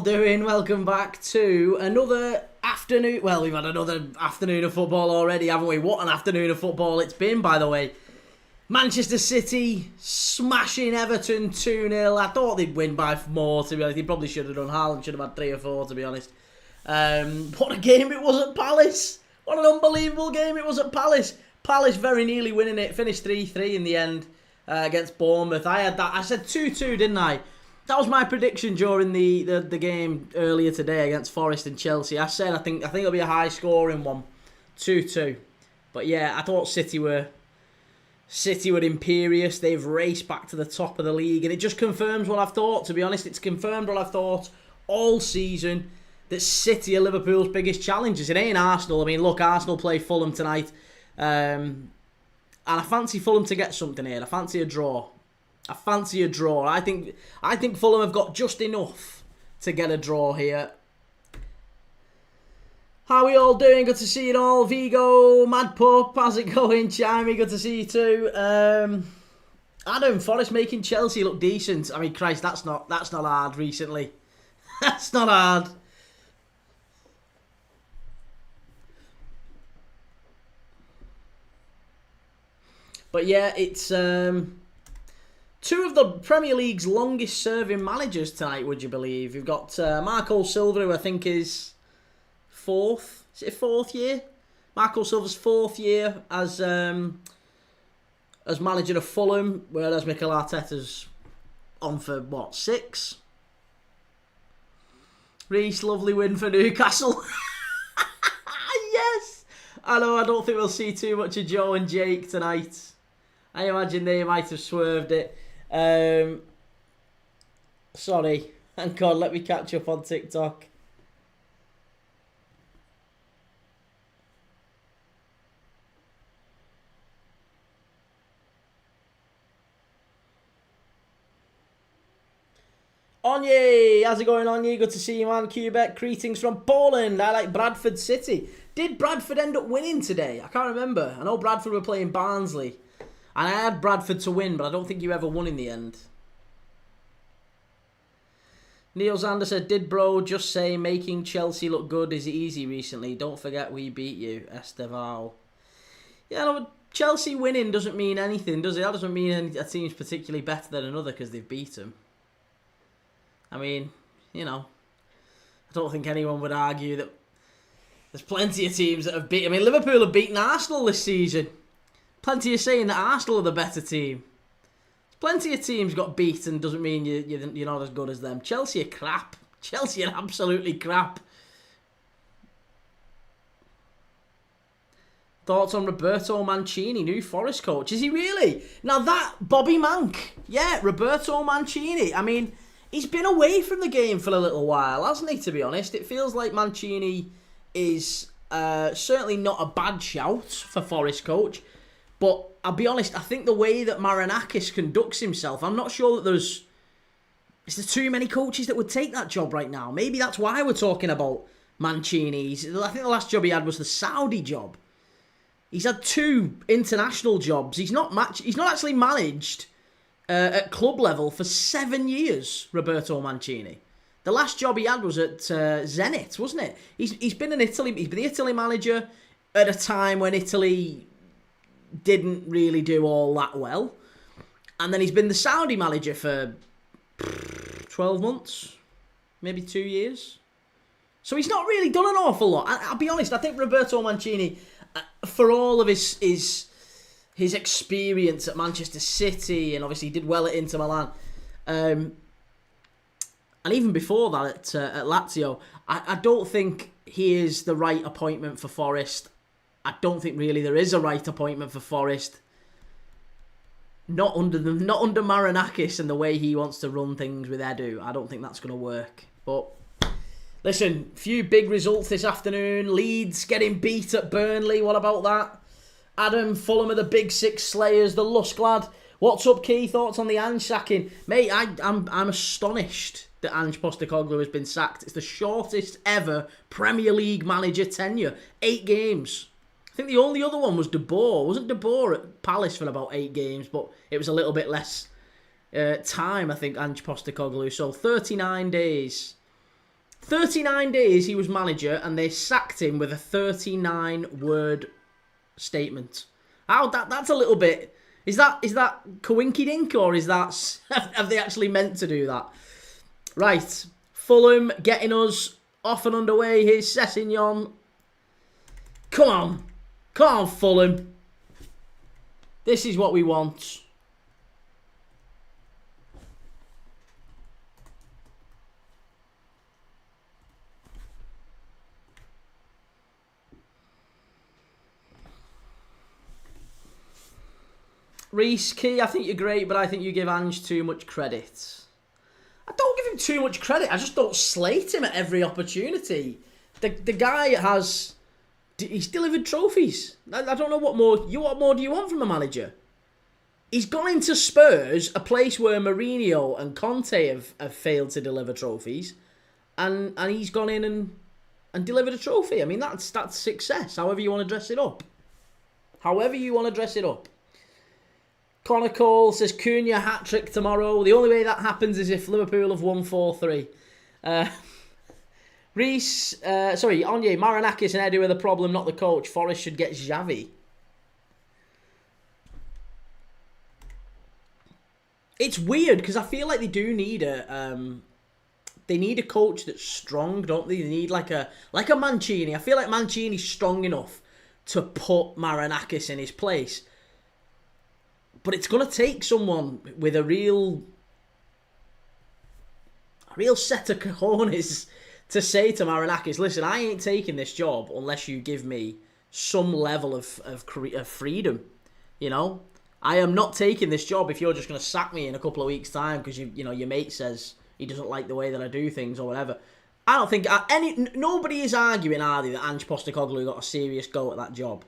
doing? Welcome back to another afternoon. Well, we've had another afternoon of football already, haven't we? What an afternoon of football it's been, by the way. Manchester City smashing Everton 2-0. I thought they'd win by more, to be honest. They probably should have done. Haaland should have had 3 or 4, to be honest. What a game it was at Palace. What an unbelievable game it was at Palace. Palace very nearly winning it. Finished 3-3 in the end against Bournemouth. I said 2-2, didn't I? That was my prediction during the game earlier today against Forest and Chelsea. I said I think it'll be a high scoring one, 2-2. But yeah, I thought City were imperious. They've raced back to the top of the league, and it just confirms what I've thought. To be honest, it's confirmed what I've thought all season, that City are Liverpool's biggest challenges. It ain't Arsenal. I mean, look, Arsenal play Fulham tonight, and I fancy Fulham to get something here. I fancy a draw. I think Fulham have got just enough to get a draw here. How are we all doing? Good to see you all. Vigo, Mad Pup, how's it going? Chimey, good to see you too. Adam, Forest making Chelsea look decent. I mean, Christ, that's not hard recently. That's not hard. But yeah, it's two of the Premier League's longest serving managers tonight, would you believe? We've got Marco Silva, who I think is fourth. Is it a 4th year? Marco Silva's 4th year as manager of Fulham, whereas Mikel Arteta's on for, 6? Reece, lovely win for Newcastle. Yes! I know, I don't think we'll see too much of Joe and Jake tonight. I imagine they might have swerved it. Sorry. Thank God, let me catch up on TikTok. Onye, how's it going, Onye? Good to see you, man. Quebec, greetings from Poland. I like Bradford City. Did Bradford end up winning today? I can't remember. I know Bradford were playing Barnsley. And I had Bradford to win, but I don't think you ever won in the end. Neil Zander said, did bro just say making Chelsea look good is easy recently? Don't forget we beat you, Esteval. Yeah, no, Chelsea winning doesn't mean anything, does it? That doesn't mean a team's particularly better than another because they've beat them. I mean, I don't think anyone would argue that there's plenty of teams that have beaten. I mean, Liverpool have beaten Arsenal this season. Plenty of saying that Arsenal are the better team. Plenty of teams got beaten doesn't mean you're not as good as them. Chelsea are crap. Chelsea are absolutely crap. Thoughts on Roberto Mancini, new Forest coach? Is he really? Now that, Bobby Mank. Yeah, Roberto Mancini. I mean, he's been away from the game for a little while, hasn't he, to be honest? It feels like Mancini is certainly not a bad shout for Forest coach. But I'll be honest, I think the way that Marinakis conducts himself, I'm not sure that is there too many coaches that would take that job right now. Maybe that's why we're talking about Mancini. I think the last job he had was the Saudi job. He's had 2 international jobs. He's not actually managed at club level for 7 years, Roberto Mancini. The last job he had was at Zenit, wasn't it? He's been in Italy. He's been the Italy manager at a time when Italy didn't really do all that well. And then he's been the Saudi manager for 12 months, maybe 2 years. So he's not really done an awful lot. I'll be honest, I think Roberto Mancini, for all of his experience at Manchester City, and obviously he did well at Inter Milan, and even before that at Lazio, I don't think he is the right appointment for Forest. I don't think really there is a right appointment for Forest. Not under Marinakis and the way he wants to run things with Edu. I don't think that's going to work. But listen, few big results this afternoon. Leeds getting beat at Burnley. What about that? Adam, Fulham are the big 6 slayers. The Lusk lad. What's up, Key? Thoughts on the Ange sacking? Mate, I'm astonished that Ange Postecoglou has been sacked. It's the shortest ever Premier League manager tenure. 8 games. I think the only other one was De Boer. Wasn't De Boer at Palace for about 8 games, but it was a little bit less time, I think, Ange Postecoglou. So 39 days 39 days he was manager, and they sacked him with a 39-word statement. How that's a little bit. Is that coinky dink, or is that have they actually meant to do that? Right, Fulham getting us off and underway. Here's Sessegnon. Come on, Fulham. This is what we want. Reece, Key, I think you're great, but I think you give Ange too much credit. I don't give him too much credit. I just don't slate him at every opportunity. The guy he's delivered trophies. I don't know what more do you want from a manager? He's gone into Spurs, a place where Mourinho and Conte have failed to deliver trophies, and he's gone in and delivered a trophy. I mean, that's success, however you want to dress it up. Connor Cole says Cunha hat-trick tomorrow. The only way that happens is if Liverpool have won 4-3. Reece, Onyé, Marinakis and Eddie are the problem, not the coach. Forest should get Xavi. It's weird because I feel like they do need a coach that's strong, don't they? They need like a Mancini. I feel like Mancini's strong enough to put Marinakis in his place. But it's going to take someone with a real set of cojones to say to Marinakis, listen, I ain't taking this job unless you give me some level of freedom. You know? I am not taking this job if you're just going to sack me in a couple of weeks' time because your mate says he doesn't like the way that I do things or whatever. I don't think nobody is arguing, are they, that Ange Postecoglou got a serious go at that job.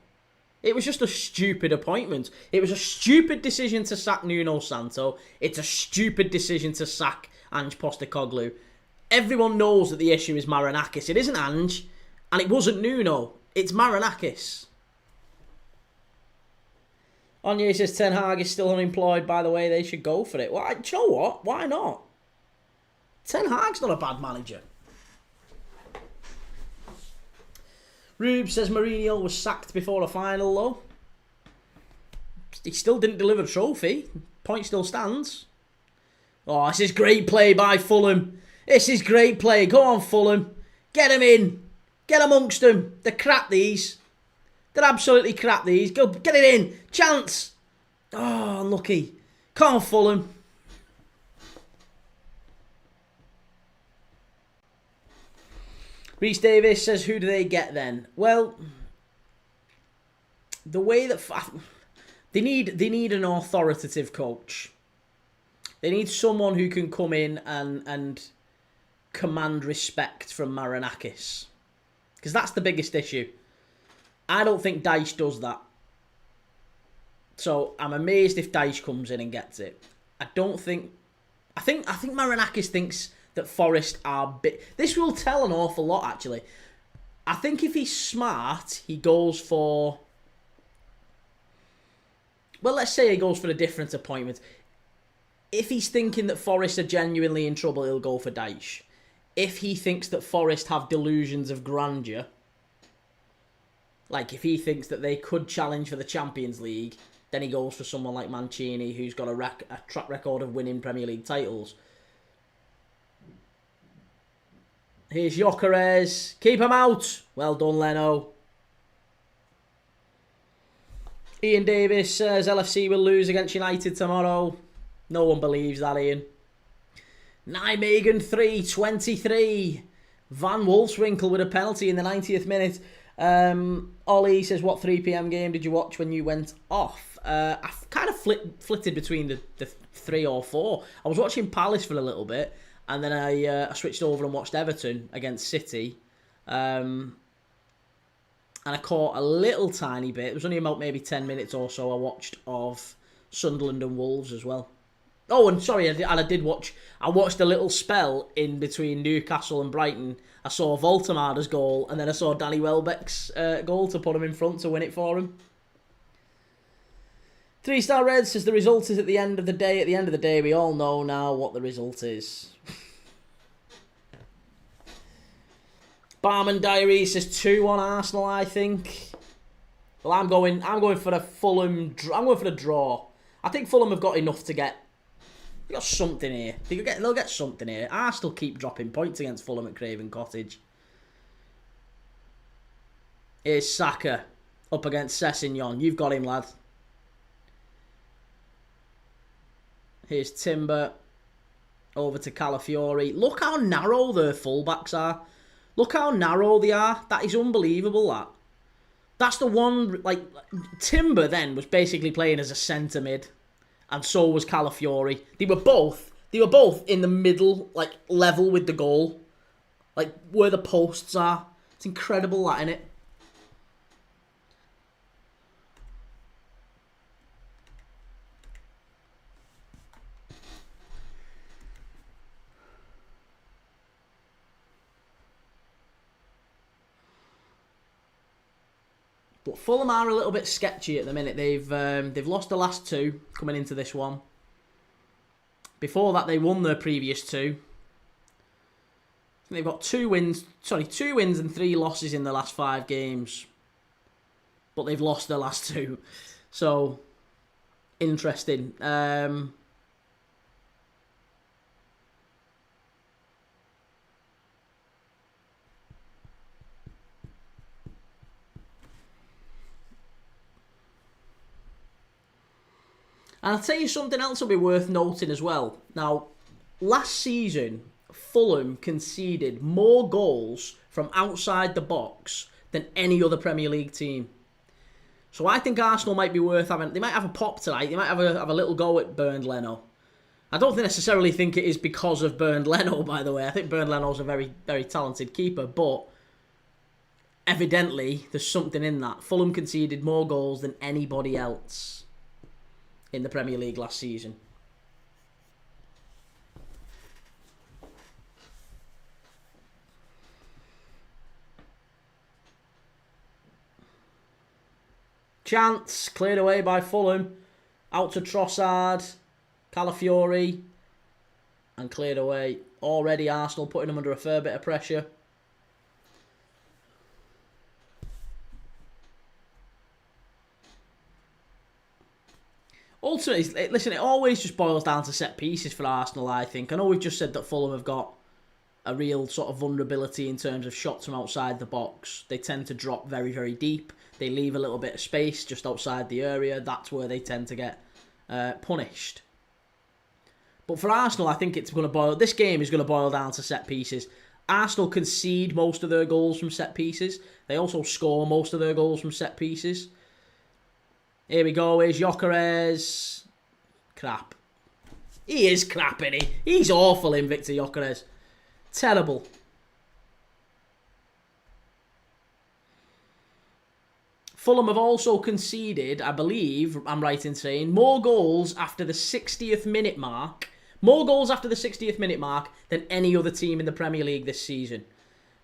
It was just a stupid appointment. It was a stupid decision to sack Nuno Santo. It's a stupid decision to sack Ange Postecoglou. Everyone knows that the issue is Marinakis. It isn't Ange, and it wasn't Nuno. It's Marinakis. Onyé says Ten Hag is still unemployed, by the way. They should go for it. Well, do you know what? Why not? Ten Hag's not a bad manager. Rube says Mourinho was sacked before a final, though. He still didn't deliver a trophy. Point still stands. Oh, this is great play by Fulham. This is great play. Go on, Fulham. Get him in. Get amongst them. They're crap, these. They're absolutely crap, these. Go, get it in. Chance. Oh, unlucky. Come on, Fulham. Reece Davis says, who do they get then? Well, the way that they need an authoritative coach. They need someone who can come in and command respect from Marinakis. Because that's the biggest issue. I don't think Dyche does that. So I'm amazed if Dyche comes in and gets it. I think Marinakis thinks that Forest are this will tell an awful lot, actually. I think if he's smart, he goes for... Well, let's say he goes for a different appointment. If he's thinking that Forest are genuinely in trouble, he'll go for Dyche. If he thinks that Forest have delusions of grandeur, like if he thinks that they could challenge for the Champions League, then he goes for someone like Mancini, who's got a track record of winning Premier League titles. Here's Gyökeres. Keep him out. Well done, Leno. Ian Davis says LFC will lose against United tomorrow. No one believes that, Ian. Nijmegen 3-23. Van Wolfswinkel with a penalty in the 90th minute. Ollie says, what 3 p.m. game did you watch when you went off? I kind of flitted between the 3 or 4. I was watching Palace for a little bit. And then I switched over and watched Everton against City. And I caught a little tiny bit. It was only about maybe 10 minutes or so I watched of Sunderland and Wolves as well. Oh, and sorry, I watched a little spell in between Newcastle and Brighton. I saw Voltemada's goal, and then I saw Danny Welbeck's goal to put him in front to win it for him. 3-Star Red says the result is at the end of the day. At the end of the day, we all know now what the result is. Barman Diary says 2-1 Arsenal, I think. Well, I'm going for a Fulham. I'm going for a draw. I think Fulham have got enough to get. They got something here. They'll get something here. Arsenal keep dropping points against Fulham at Craven Cottage. Here's Saka up against Sessegnon. You've got him, lad. Here's Timber over to Calafiori. Look how narrow their fullbacks are. Look how narrow they are. That is unbelievable, that. That's the one, like, Timber then was basically playing as a centre mid. And so was Calafiori. They were both in the middle, like, level with the goal. Like, where the posts are. It's incredible, that, innit? But Fulham are a little bit sketchy at the minute. They've lost the last two coming into this one. Before that, they won their previous two. They've got 2 wins and 3 losses in the last 5 games. But they've lost their last 2. So, interesting. And I'll tell you something else will be worth noting as well. Now, last season, Fulham conceded more goals from outside the box than any other Premier League team. So I think Arsenal might be worth having. They might have a pop tonight. They might have a little go at Bernd Leno. I don't necessarily think it is because of Bernd Leno, by the way. I think Bernd Leno's a very, very talented keeper, but evidently there's something in that. Fulham conceded more goals than anybody else in the Premier League last season. Chance, cleared away by Fulham. Out to Trossard, Calafiori, and cleared away. Already Arsenal putting them under a fair bit of pressure. Ultimately, listen, it always just boils down to set pieces for Arsenal, I think. I know we've just said that Fulham have got a real sort of vulnerability in terms of shots from outside the box. They tend to drop very, very deep. They leave a little bit of space just outside the area. That's where they tend to get punished. But for Arsenal, I think this game is going to boil down to set pieces. Arsenal concede most of their goals from set pieces. They also score most of their goals from set pieces. Here we go, here's Gyökeres. Crap. He is crap, isn't he? He's awful in Victor Gyökeres. Terrible. Fulham have also conceded, I believe, I'm right in saying, more goals after the 60th minute mark. More goals after the 60th minute mark than any other team in the Premier League this season.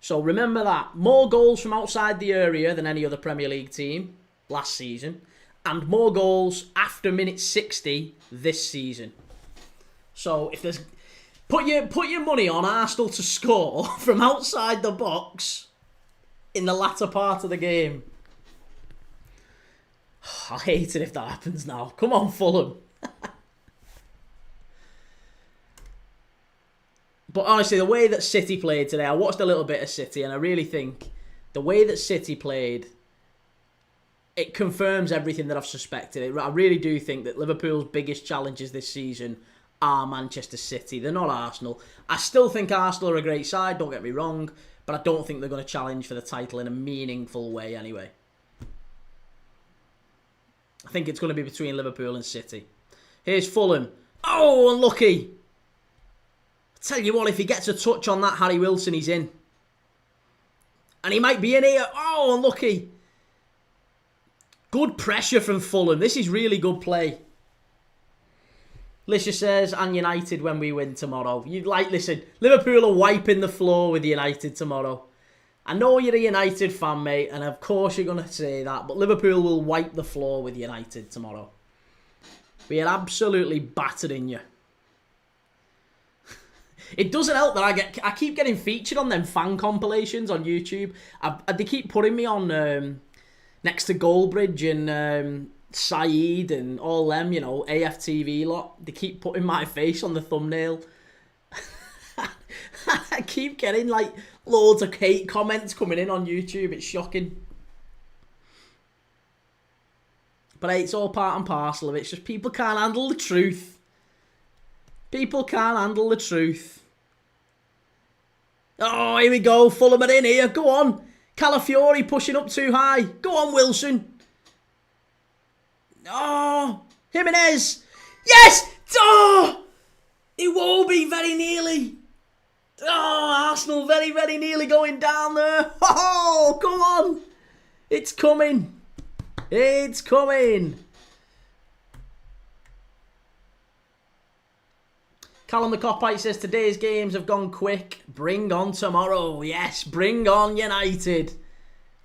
So remember that. More goals from outside the area than any other Premier League team last season. And more goals after minute 60 this season. So if there's put your money on Arsenal to score from outside the box in the latter part of the game. I hate it if that happens now. Come on, Fulham. But honestly, the way that City played today, I watched a little bit of City, and I really think the way that City played, it confirms everything that I've suspected. I really do think that Liverpool's biggest challenges this season are Manchester City. They're not Arsenal. I still think Arsenal are a great side, don't get me wrong, but I don't think they're going to challenge for the title in a meaningful way anyway. I think it's going to be between Liverpool and City. Here's Fulham. Oh, unlucky. I tell you what, if he gets a touch on that Harry Wilson, he's in. And he might be in here. Oh, unlucky. Good pressure from Fulham. This is really good play. Lisha says, and United when we win tomorrow. Listen, Liverpool are wiping the floor with United tomorrow. I know you're a United fan, mate, and of course you're going to say that, but Liverpool will wipe the floor with United tomorrow. We are absolutely battering you. It doesn't help that I keep getting featured on them fan compilations on YouTube. They keep putting me on next to Goldbridge and Saeed and all them, you know, AFTV lot. They keep putting my face on the thumbnail. I keep getting like loads of hate comments coming in on YouTube. It's shocking. But hey, it's all part and parcel of it. It's just people can't handle the truth. People can't handle the truth. Oh, here we go. Fulham are in here. Go on. Calafiori pushing up too high. Go on, Wilson. Oh, Jimenez. Yes! Oh! It will be very nearly. Oh, Arsenal very, very nearly going down there. Oh, come on. It's coming. It's coming. Callum the Copite says, today's games have gone quick. Bring on tomorrow. Yes, bring on United.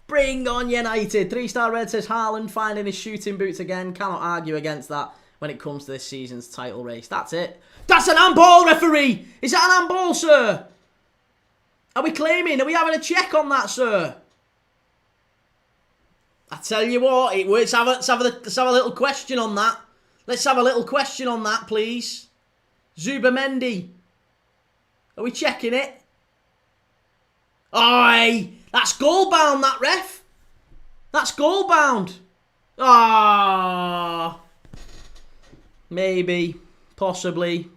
Bring on United. 3-star Red says, Haaland finding his shooting boots again. Cannot argue against that when it comes to this season's title race. That's it. That's an handball, referee. Is that an handball, sir? Are we claiming? Are we having a check on that, sir? I tell you what, let's have a little question on that. Let's have a little question on that, please. Zubamendi. Are we checking it? Aye, that's goal bound, that ref. That's goal bound. Ah, maybe, possibly.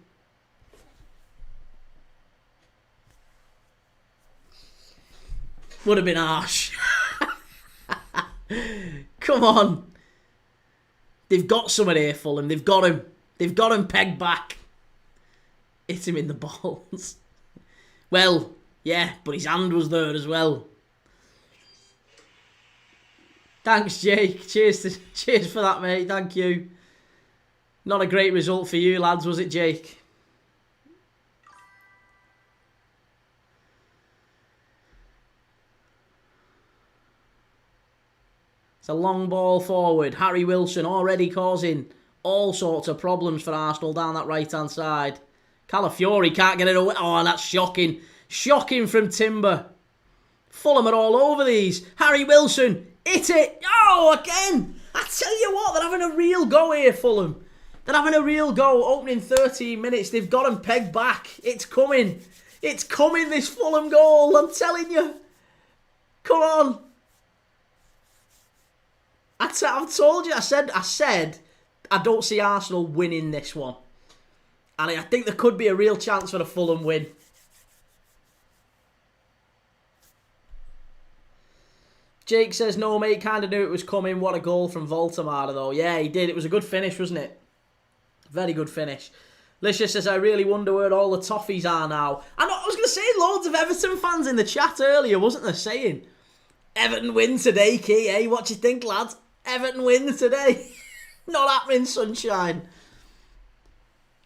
Would have been harsh. Come on. They've got someone here, Fulham. They've got him. They've got him pegged back. Hit him in the balls. Well, yeah, but his hand was there as well. Thanks, Jake. Cheers for that, mate. Thank you. Not a great result for you, lads, was it, Jake? It's a long ball forward. Harry Wilson already causing all sorts of problems for Arsenal down that right-hand side. Calafiori can't get it away. Oh, that's shocking. Shocking from Timber. Fulham are all over these. Harry Wilson, hit it. Oh, again. I tell you what, they're having a real go here, Fulham. They're having a real go. Opening 13 minutes. They've got him pegged back. It's coming. It's coming, this Fulham goal. I'm telling you. Come on. I've told you. I said I don't see Arsenal winning this one. And I think there could be a real chance for a Fulham win. Jake says, no, mate, kind of knew it was coming. What a goal from Voltemada, though. Yeah, he did. It was a good finish, wasn't it? Very good finish. Lisha says, I really wonder where all the toffees are now. I was going to say, loads of Everton fans in the chat earlier, wasn't there, saying, Everton win today, Key, eh? What do you think, lads? Everton win today. Not happening, sunshine.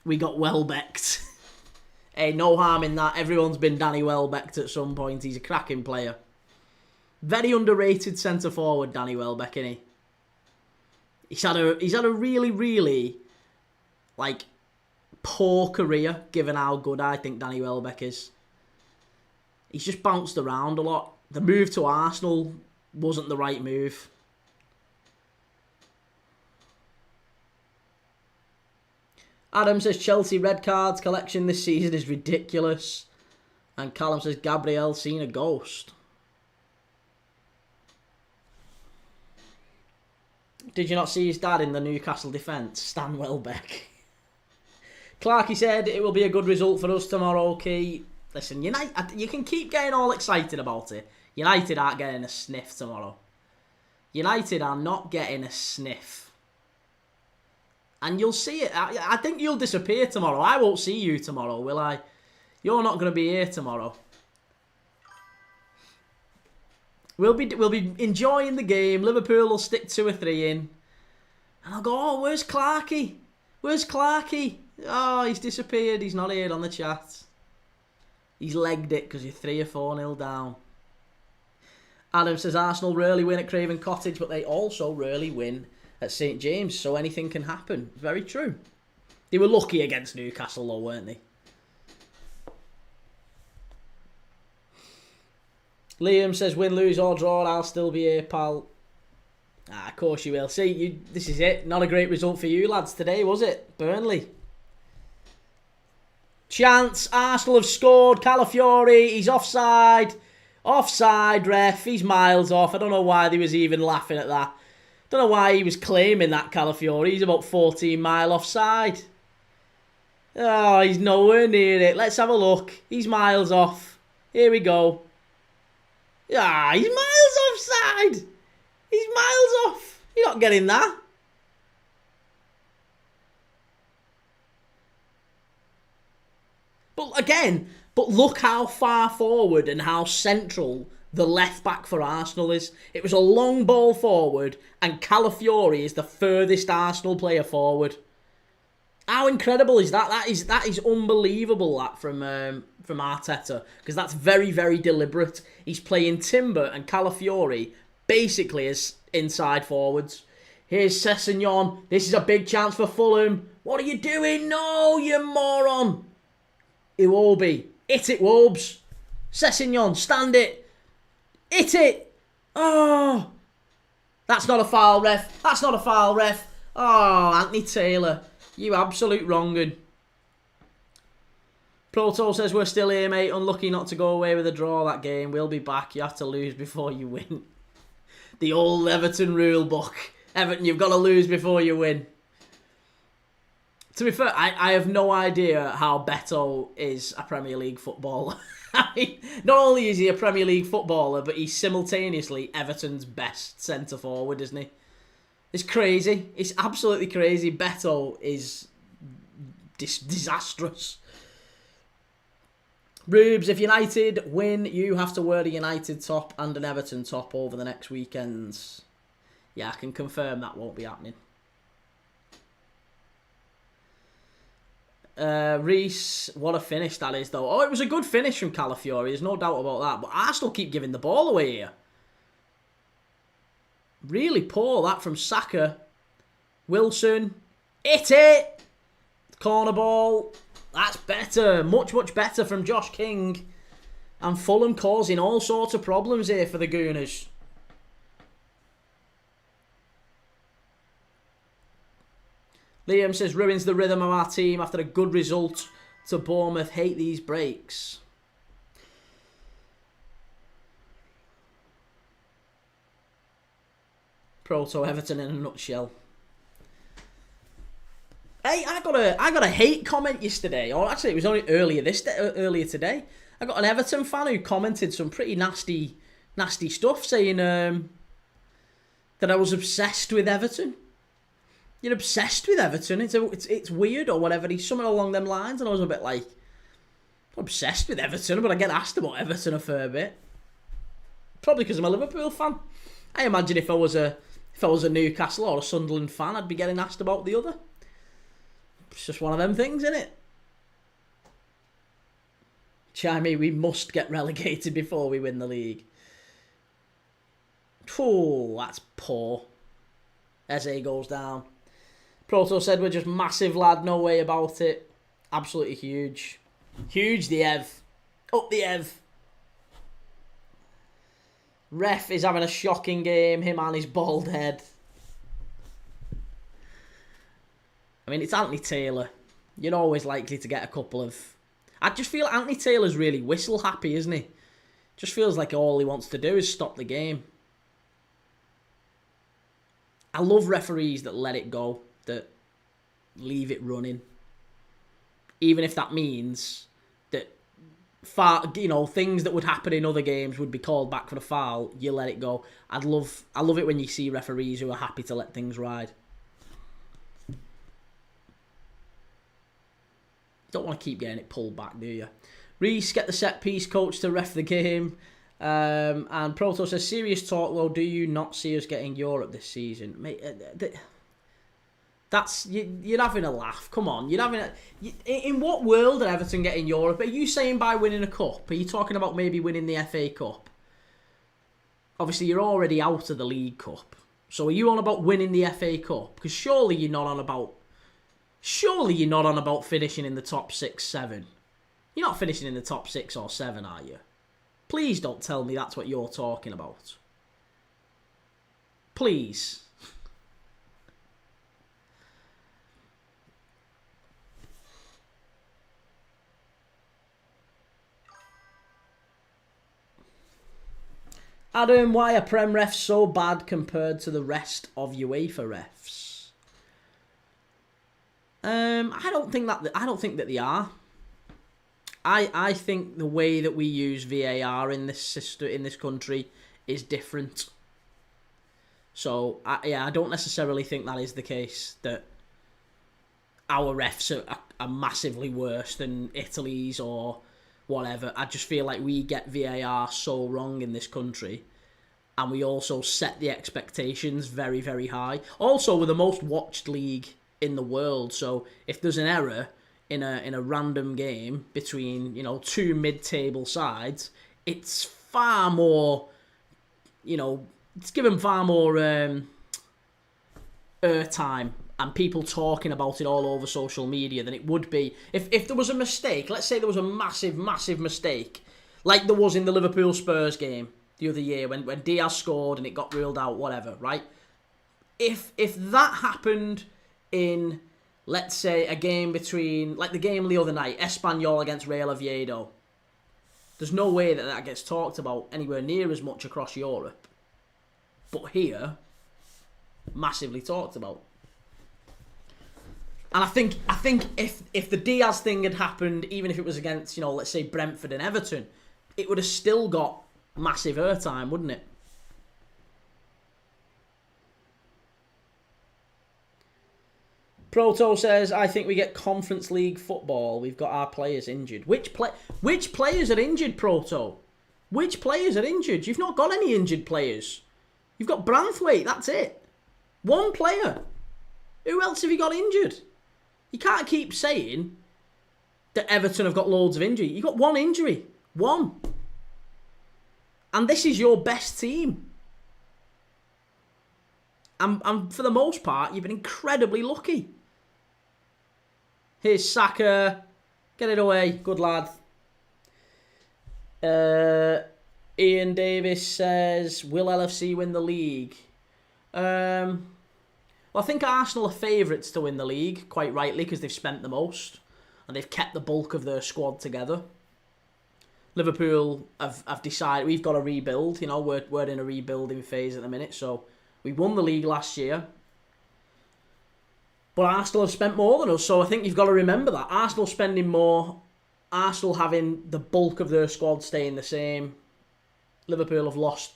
We got Welbecked. Hey, no harm in that. Everyone's been Danny Welbecked at some point. He's a cracking player. Very underrated centre forward, Danny Welbeck, isn't he? He's had a really, really like poor career, given how good I think Danny Welbeck is. He's just bounced around a lot. The move to Arsenal wasn't the right move. Adam says Chelsea red cards collection this season is ridiculous. And Callum says Gabriel seen a ghost. Did you not see his dad in the Newcastle defence? Stan Welbeck. Clarkey said it will be a good result for us tomorrow, Key. Listen, United, you can keep getting all excited about it. United aren't getting a sniff tomorrow. United are not getting a sniff. And you'll see it. I think you'll disappear tomorrow. I won't see you tomorrow, will I? You're not going to be here tomorrow. We'll be enjoying the game. Liverpool will stick 2 or 3 in. And I'll go, oh, where's Clarkey? Where's Clarkey? Oh, he's disappeared. He's not here on the chat. He's legged it because you're 3 or 4-0 down. Adam says Arsenal rarely win at Craven Cottage, but they also rarely win at St James, so anything can happen. Very true. They were lucky against Newcastle, though, weren't they? Liam says, win, lose or draw, I'll still be here, pal. Of course you will. See, this is it. Not a great result for you lads today, was it? Burnley. Chance. Arsenal have scored. Calafiori, he's offside. Offside, ref. He's miles off. I don't know why they was even laughing at that. Don't know why he was claiming that, Calafiori. He's about 14 mile offside. Oh, he's nowhere near it. Let's have a look. He's miles off. Here we go. Ah, he's miles offside. He's miles off. You're not getting that. But again, look how far forward and how central the left back for Arsenal is. It was a long ball forward, and Calafiori is the furthest Arsenal player forward. How incredible is that? That is unbelievable. That from Arteta, because that's very, very deliberate. He's playing Timber and Calafiori basically as inside forwards. Here's Sessegnon. This is a big chance for Fulham. What are you doing? No, you moron. Iwobi. Hit it, Wolves. Sessegnon, stand it. Hit it. Oh. That's not a foul, ref. That's not a foul, ref. Oh, Anthony Taylor. You absolute wrong'un. Proto says, we're still here, mate. Unlucky not to go away with a draw that game. We'll be back. You have to lose before you win. The old Everton rule book. Everton, you've got to lose before you win. To be fair, I have no idea how Beto is a Premier League footballer. I mean, not only is he a Premier League footballer, but he's simultaneously Everton's best centre-forward, isn't he? It's crazy. It's absolutely crazy. Beto is disastrous. Rubes, if United win, you have to wear a United top and an Everton top over the next weekends. Yeah, I can confirm that won't be happening. Reese, what a finish that is, though. Oh, it was a good finish from Calafiori. There's no doubt about that. But Arsenal keep giving the ball away here. Really poor, that from Saka. Wilson. Hit it! Corner ball. That's better. Much, much better from Josh King. And Fulham causing all sorts of problems here for the Gooners. Liam says, ruins the rhythm of our team after a good result to Bournemouth. Hate these breaks. Proto Everton in a nutshell. Hey, I got a hate comment yesterday, or actually it was only earlier today. I got an Everton fan who commented some pretty nasty stuff, saying that I was obsessed with Everton. You're obsessed with Everton. It's weird or whatever. He's something along them lines, and I was a bit like, I'm obsessed with Everton, but I get asked about Everton a fair bit. Probably because I'm a Liverpool fan. I imagine if I was a Newcastle or a Sunderland fan, I'd be getting asked about the other. It's just one of them things, isn't it? Chimey, we must get relegated before we win the league. Oh, that's poor. Eze goes down. Proto said we're just massive, lad. No way about it. Absolutely huge. Huge, the Ev. Up the Ev. Ref is having a shocking game. Him and his bald head. I mean, it's Anthony Taylor. You're always likely to get a couple of... I just feel Anthony Taylor's really whistle happy, isn't he? Just feels like all he wants to do is stop the game. I love referees that let it go, that leave it running. Even if that means that things that would happen in other games would be called back for a foul, you let it go. I love it when you see referees who are happy to let things ride. Don't want to keep getting it pulled back, do you? Reese, get the set piece coach to ref the game. And Proto says, serious talk though, do you not see us getting Europe this season? Mate, you're having a laugh. Come on, in what world are Everton getting Europe? Are you saying by winning a cup? Are you talking about maybe winning the FA Cup? Obviously, you're already out of the League Cup. So are you on about winning the FA Cup? Because surely you're not on about finishing in the top 6, 7. You're not finishing in the top 6 or 7, are you? Please don't tell me that's what you're talking about. Please. Adam, why are Prem refs so bad compared to the rest of UEFA refs? I don't think that they are. I think the way that we use VAR in this system, in this country, is different. So I don't necessarily think that is the case, that our refs are massively worse than Italy's or whatever. I just feel like we get VAR so wrong in this country, and we also set the expectations very, very high. Also, we're the most watched league in the world, so if there's an error in a random game between, you know, two mid-table sides, it's far more, you know, it's given far more airtime and people talking about it all over social media than it would be if there was a mistake. Let's say there was a massive mistake, like there was in the Liverpool-Spurs game the other year when Diaz scored and it got ruled out, whatever, right? If that happened in, let's say, a game between, like the game the other night, Espanyol against Real Oviedo, there's no way that gets talked about anywhere near as much across Europe. But here, massively talked about. And I think if the Diaz thing had happened, even if it was against, you know, let's say Brentford and Everton, it would have still got massive airtime, wouldn't it? Proto says, I think we get Conference League football. We've got our players injured. Which players are injured, Proto? Which players are injured? You've not got any injured players. You've got Branthwaite, that's it. One player. Who else have you got injured? You can't keep saying that Everton have got loads of injury. You've got one injury. One. And this is your best team. And for the most part, you've been incredibly lucky. Here's Saka. Get it away. Good lad. Ian Davis says, will LFC win the league? Well, I think Arsenal are favourites to win the league, quite rightly, because they've spent the most and they've kept the bulk of their squad together. Liverpool have decided we've got to rebuild. You know, we're in a rebuilding phase at the minute, so we won the league last year. But Arsenal have spent more than us, so I think you've got to remember that. Arsenal spending more, Arsenal having the bulk of their squad staying the same. Liverpool have lost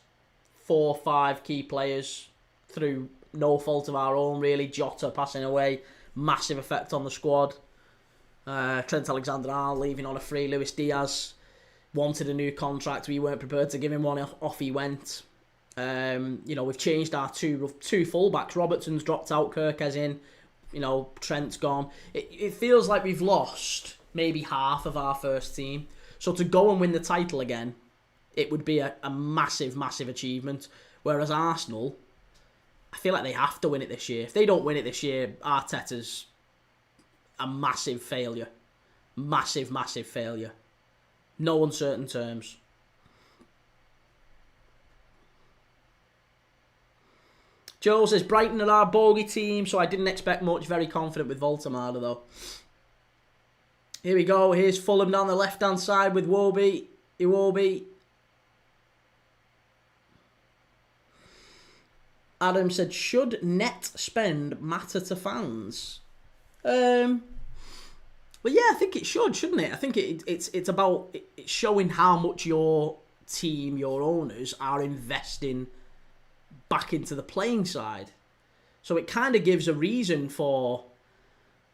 4 or 5 key players through no fault of our own, really. Jota passing away, massive effect on the squad. Trent Alexander-Arnold leaving on a free. Luis Diaz wanted a new contract. We weren't prepared to give him one. Off he went. You know, we've changed our two fullbacks. Robertson's dropped out. Kirkes in. You know, Trent's gone. It feels like we've lost maybe half of our first team. So to go and win the title again, it would be a massive achievement. Whereas Arsenal, I feel like they have to win it this year. If they don't win it this year, Arteta's a massive failure. Massive failure. No uncertain terms. Joe says, Brighton are our bogey team, so I didn't expect much. Very confident with Voltemada, though. Here we go. Here's Fulham down the left-hand side with Iwobi. Adam said, should net spend matter to fans? Well, yeah, I think it should, shouldn't it? I think it's about showing how much your team, your owners, are investing back into the playing side. So it kind of gives a reason for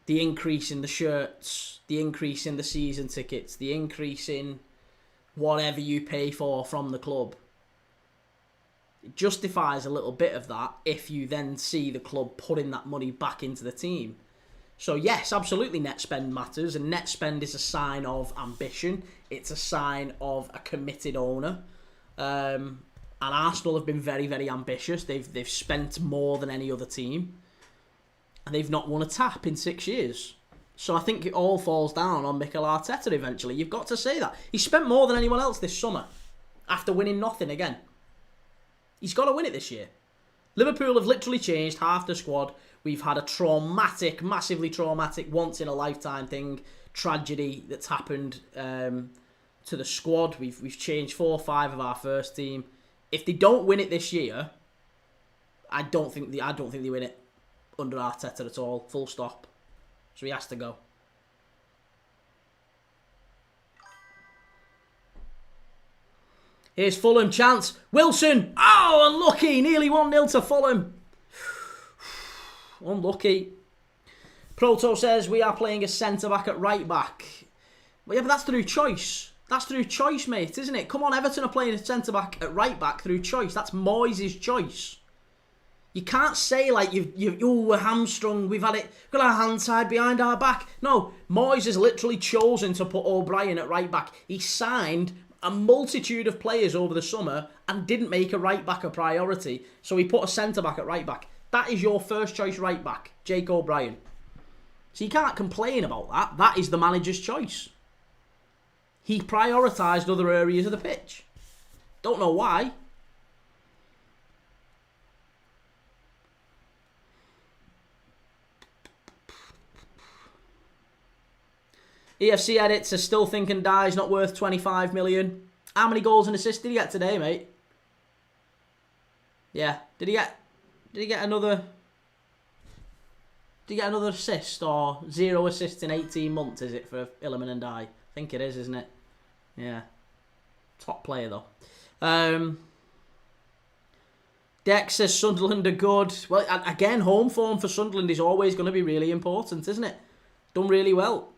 the increase in the shirts, the increase in the season tickets, the increase in whatever you pay for from the club. It justifies a little bit of that if you then see the club putting that money back into the team. So yes, absolutely net spend matters, and net spend is a sign of ambition. It's a sign of a committed owner. And Arsenal have been very ambitious. They've spent more than any other team. And they've not won a tap in 6 years. So I think it all falls down on Mikel Arteta eventually. You've got to say that. He spent more than anyone else this summer. after winning nothing again. He's got to win it this year. Liverpool have literally changed half the squad. We've had a traumatic, massively traumatic, once-in-a-lifetime thing, tragedy that's happened to the squad. We've changed 4 or 5 of our first team. If they don't win it this year, I don't think they win it under Arteta at all. Full stop. So he has to go. Here's Fulham chance. Wilson. Oh, unlucky. Nearly 1-0 to Fulham. Unlucky. Proto says we are playing a centre-back at right-back. Well, yeah, but that's through choice. That's through choice, mate, isn't it? Come on, Everton are playing a centre-back at right-back through choice. That's Moyes' choice. You can't say, like, we're hamstrung, we've got our hand tied behind our back. No, Moyes has literally chosen to put O'Brien at right-back. He signed a multitude of players over the summer and didn't make a right-back a priority, so he put a centre-back at right-back. That is your first-choice right-back, Jake O'Brien. So you can't complain about that. That is the manager's choice. He prioritised other areas of the pitch. Don't know why. EFC edits are still thinking Dye's not worth 25 million. How many goals and assists did he get today, mate? Yeah. Did he get another assist, or 0 assists in 18 months, is it, for Illiman and Dye? I think it is, isn't it? Yeah. Top player, though. Dex says Sunderland are good. Well, again, home form for Sunderland is always going to be really important, isn't it? Done really well.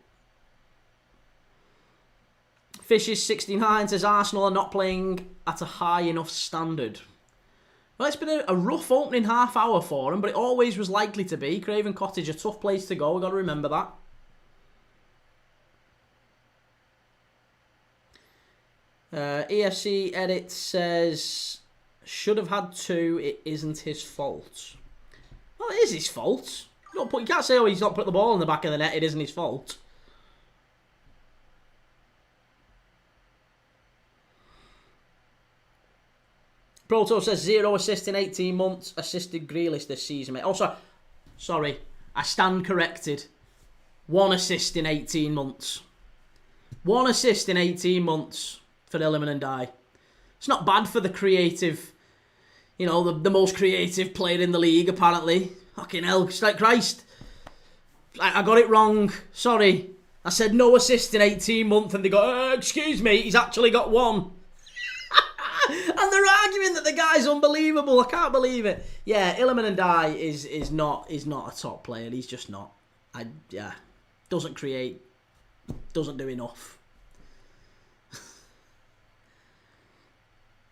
Fishes 69 says Arsenal are not playing at a high enough standard. Well, it's been a rough opening half hour for them, but it always was likely to be. Craven Cottage, a tough place to go. We've got to remember that. EFC edit says should have had 2. It isn't his fault. Well, it is his fault. You can't say, oh, he's not put the ball in the back of the net. It isn't his fault. Proto says 0 assists in 18 months. Assisted Grealish this season, mate. Oh, sorry. I stand corrected. 1 assist in 18 months. 1 assist in 18 months for Illiman and Dye. It's not bad for the creative, the most creative player in the league, apparently. Fucking hell, like Christ. I got it wrong. Sorry. I said no assist in 18 months and they go, excuse me, he's actually got 1. And they're arguing that the guy's unbelievable. I can't believe it. Yeah, Illiman and Dye is not a top player. He's just not. Doesn't create. Doesn't do enough.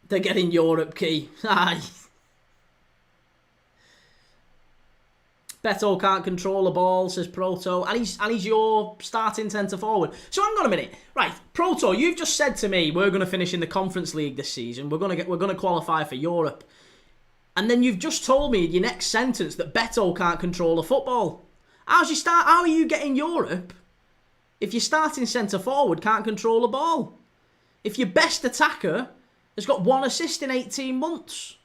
They're getting Europe key. Aye. Beto can't control the ball, says Proto, and he's your starting centre forward. So hang on a minute, right? Proto, you've just said to me we're going to finish in the Conference League this season. We're going to qualify for Europe, and then you've just told me in your next sentence that Beto can't control the football. How are you getting Europe if your starting centre forward can't control the ball? If your best attacker has got 1 assist in 18 months,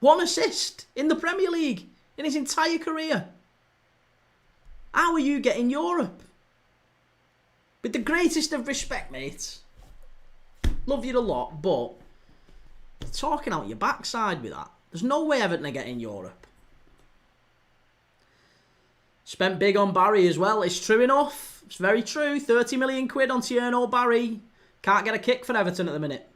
1 assist in the Premier League in his entire career. How are you getting Europe? With the greatest of respect, mate. Love you a lot, but you're talking out your backside with that. There's no way Everton are getting Europe. Spent big on Barry as well. It's true enough. It's very true. 30 million quid on Tierno Barry. Can't get a kick for Everton at the minute.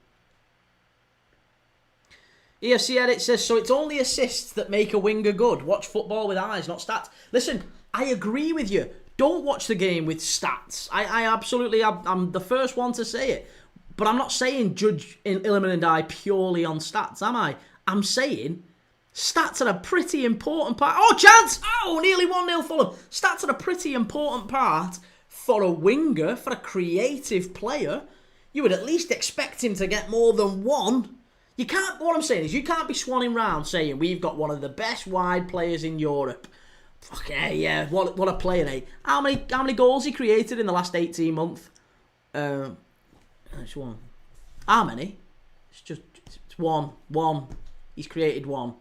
EFC edit says, so it's only assists that make a winger good. Watch football with eyes, not stats. Listen, I agree with you. Don't watch the game with stats. I absolutely, I'm the first one to say it. But I'm not saying judge Illiman and Dye purely on stats, am I? I'm saying stats are a pretty important part. Oh, chance! Oh, nearly 1-0 Fulham. Stats are a pretty important part for a winger, for a creative player. You would at least expect him to get more than 1. You can't. What I'm saying is, you can't be swanning round saying we've got one of the best wide players in Europe. Okay, yeah, what a player, eh? How many goals he created in the last 18 months? Which one? How many? It's one. He's created one.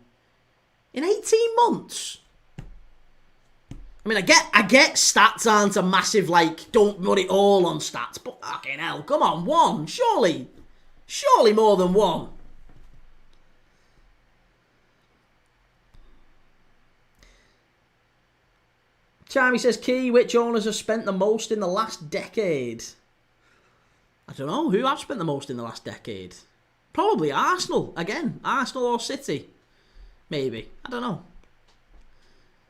In 18 months? I mean, I get stats aren't a massive, like, don't put it all on stats, but fucking hell, come on, one, surely more than one. Charmy says, Key, which owners have spent the most in the last decade? I don't know, who have spent the most in the last decade? Probably Arsenal, again, Arsenal or City, maybe, I don't know.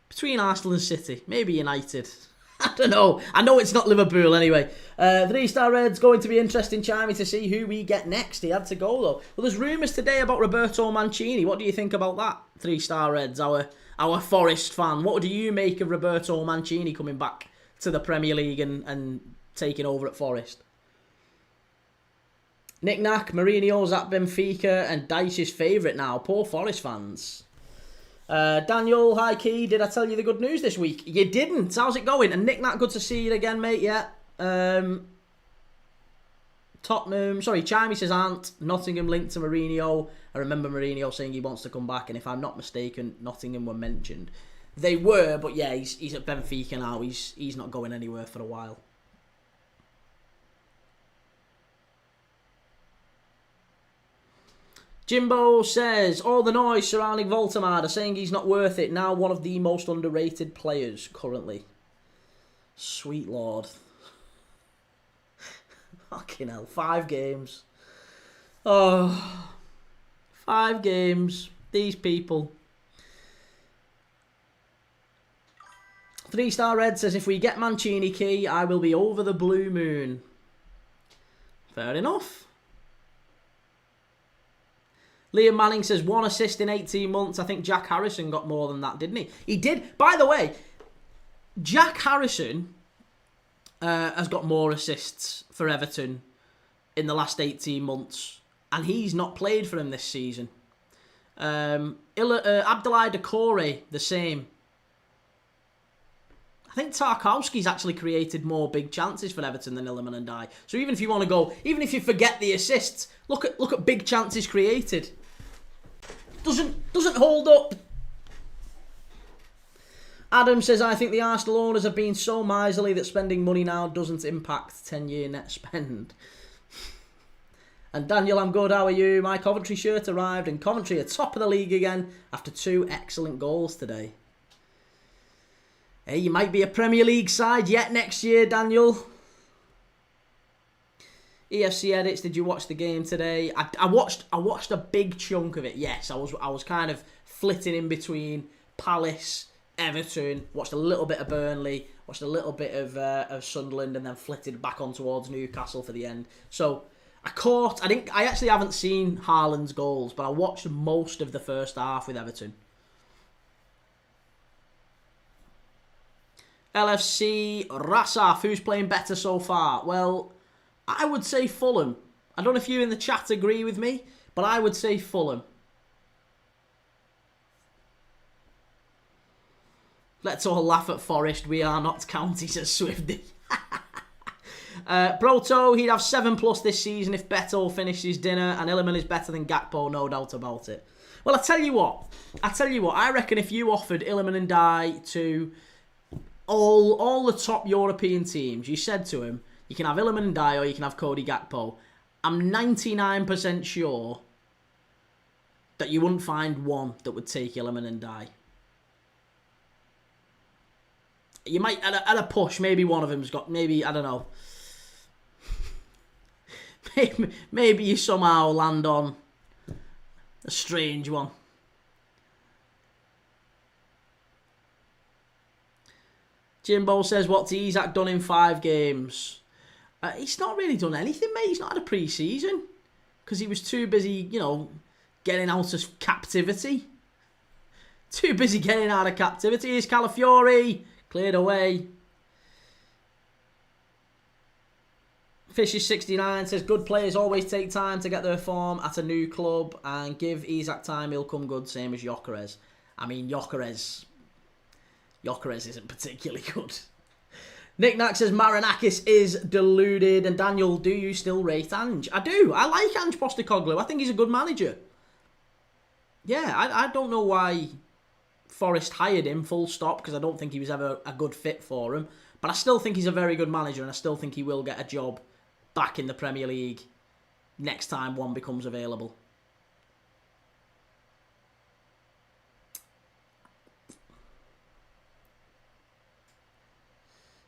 Between Arsenal and City. Maybe United. I don't know. I know it's not Liverpool anyway. 3-star Reds, going to be interesting, Charmy, to see who we get next. He had to go, though. Well, there's rumours today about Roberto Mancini. What do you think about that, 3-star Reds, our Forest fan? What do you make of Roberto Mancini coming back to the Premier League and taking over at Forest? Nick Nack, Mourinho's at Benfica and Dyche's favourite now. Poor Forest fans. Daniel, hi Key, did I tell you the good news this week? You didn't. How's it going? And Nick Nat, good to see you again, mate. Yeah. Chimey says Nottingham linked to Mourinho. I remember Mourinho saying he wants to come back, and if I'm not mistaken, Nottingham were mentioned. They were, but yeah, he's at Benfica now. He's not going anywhere for a while. Jimbo says, all the noise surrounding Voltemade saying he's not worth it. Now one of the most underrated players currently. Sweet Lord. Fucking hell. 5 games. Oh. 5 games. These people. 3-star Red says, if we get Mancini, Key, I will be over the blue moon. Fair enough. Liam Manning says 1 assist in 18 months. I think Jack Harrison got more than that, didn't he? He did. By the way, Jack Harrison has got more assists for Everton in the last 18 months. And he's not played for him this season. Abdoulaye Doucouré, the same. I think Tarkowski's actually created more big chances for Everton than Iliman and Ndiaye. So even if you want to go, even if you forget the assists, look at big chances created. Doesn't hold up. Adam says, I think the Arsenal owners have been so miserly that spending money now doesn't impact 10-year net spend. And Daniel, I'm good, how are you? My Coventry shirt arrived and Coventry are top of the league again after 2 excellent goals today. Hey, you might be a Premier League side yet next year, Daniel. EFC Edits, did you watch the game today? I watched a big chunk of it. Yes, I was kind of flitting in between Palace, Everton, watched a little bit of Burnley, watched a little bit of Sunderland, and then flitted back on towards Newcastle for the end. So I actually haven't seen Haaland's goals, but I watched most of the first half with Everton. LFC Rasaf, who's playing better so far? Well, I would say Fulham. I don't know if you in the chat agree with me, but I would say Fulham. Let's all laugh at Forest. We are not county, says Swifty. Proto, he'd have 7+ this season if Beto finishes dinner, and Iliman is better than Gakpo, no doubt about it. Well, I tell you what. I reckon if you offered Iliman and Ndiaye to all the top European teams, you said to him, you can have Iliman and Ndiaye or you can have Cody Gakpo, I'm 99% sure that you wouldn't find one that would take Iliman and Ndiaye. You might, at a push, maybe one of them's got, maybe, I don't know. Maybe you somehow land on a strange one. Jimbo says, what's Isak done in 5 games? He's not really done anything, mate. He's not had a pre-season. Because he was too busy, getting out of captivity. Too busy getting out of captivity. Here's Calafiori. Cleared away. Fishy69 says, good players always take time to get their form at a new club. And give Isak time, he'll come good. Same as Gyökeres. I mean, Gyökeres isn't particularly good. Nick Knack says Marinakis is deluded. And Daniel, do you still rate Ange? I do. I like Ange Postecoglou. I think he's a good manager. Yeah, I don't know why Forest hired him, full stop, because I don't think he was ever a good fit for him. But I still think he's a very good manager, and I still think he will get a job back in the Premier League next time one becomes available.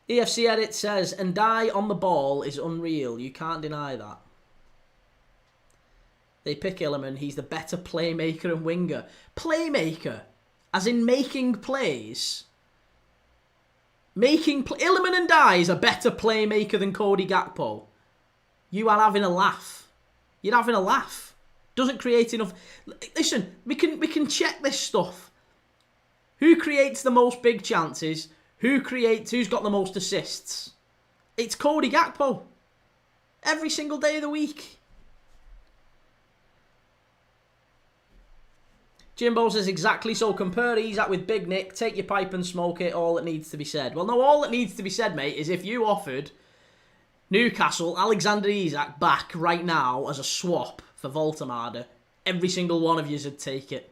EFC Edit says, Ndiaye on the ball is unreal. You can't deny that. They pick Illiman. He's the better playmaker and winger. Playmaker? As in making plays? Illiman and Ndiaye is a better playmaker than Cody Gakpo. You are having a laugh. You're having a laugh. Doesn't create enough. Listen, we can check this stuff. Who creates the most big chances? Who's got the most assists? It's Cody Gakpo. Every single day of the week. Jimbo says, exactly so. Compare Isak with Big Nick. Take your pipe and smoke it. All that needs to be said. Well, no, all that needs to be said, mate, is if you offered Newcastle Alexander Isak back right now as a swap for Voltemade, every single one of you would take it.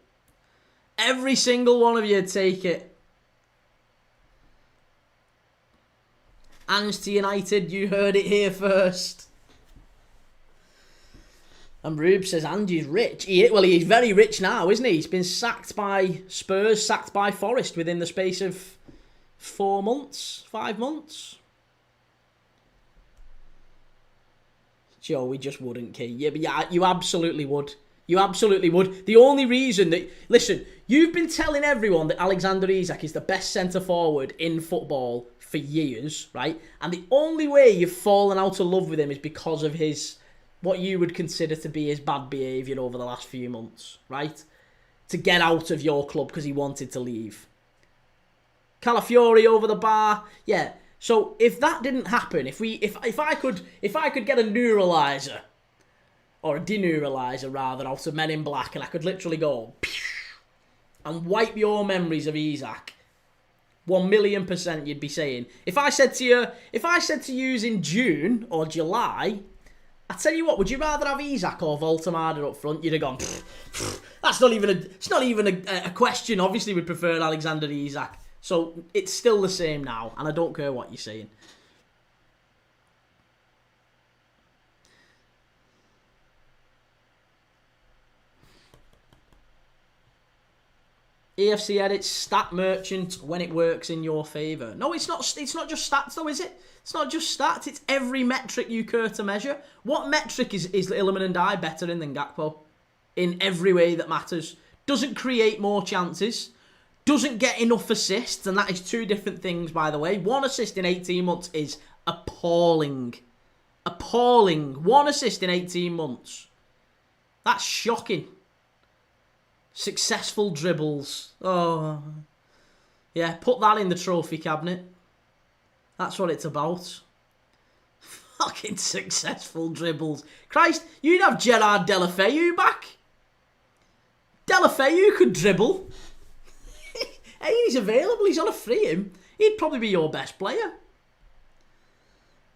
Every single one of you would take it. Ange to United, you heard it here first. And Rube says Ange's rich. He's very rich now, isn't he? He's been sacked by Spurs, sacked by Forest within the space of 4 months, 5 months. Joe, we just wouldn't, Key. Yeah, you absolutely would. You absolutely would. The only reason that... Listen, you've been telling everyone that Alexander Isak is the best centre-forward in football for years, right? And the only way you've fallen out of love with him is because of his... what you would consider to be his bad behaviour over the last few months, right? To get out of your club because he wanted to leave. Calafiori over the bar, yeah. So if that didn't happen, if I could get a neuralizer, or a deneuralizer rather, out of Men in Black, and I could literally go and wipe your memories of Isak, 1,000,000% you'd be saying. If I said to you in June or July, I tell you what, would you rather have Isak or Voltemade up front? You'd have gone, it's not even a question. Obviously, we'd prefer Alexander Isak. So it's still the same now, and I don't care what you're saying. EFC edits stat merchant when it works in your favour. No, it's not. It's not just stats, though, is it? It's not just stats. It's every metric you care to measure. What metric is Illiman and Ndiaye better in than Gakpo? In every way that matters. Doesn't create more chances. Doesn't get enough assists, and that is two different things, by the way. 1 assist in 18 months is appalling. Appalling. 1 assist in 18 months. That's shocking. Successful dribbles. Oh. Yeah, put that in the trophy cabinet. That's what it's about. Fucking successful dribbles. Christ, you'd have Gerard Deulofeu back. Deulofeu could dribble. Hey, he's available. He's on a free. He'd probably be your best player.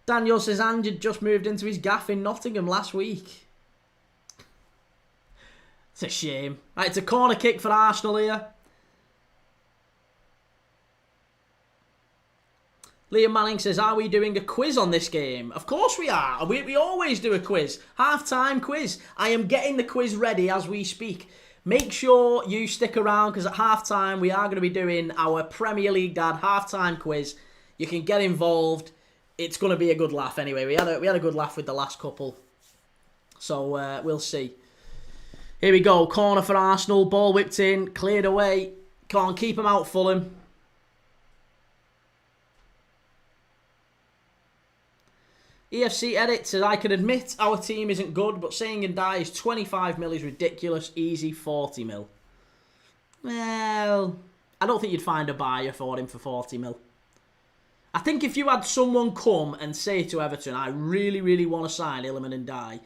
Daniel says Ange had just moved into his gaff in Nottingham last week. It's a shame. Right, it's a corner kick for Arsenal here. Liam Manning says, are we doing a quiz on this game? Of course we are. We always do a quiz. Half-time quiz. I am getting the quiz ready as we speak. Make sure you stick around because at half-time we are going to be doing our Premier League Dad half-time quiz. You can get involved. It's going to be a good laugh anyway. We had a good laugh with the last couple. So we'll see. Here we go. Corner for Arsenal. Ball whipped in. Cleared away. Can't keep him out, Fulham. EFC edit says, I can admit our team isn't good, but saying Ndiaye is 25 mil is ridiculous. Easy 40 mil. Well, I don't think you'd find a buyer for him for 40 mil. I think if you had someone come and say to Everton, I really, really want to sign Illiman and Ndiaye,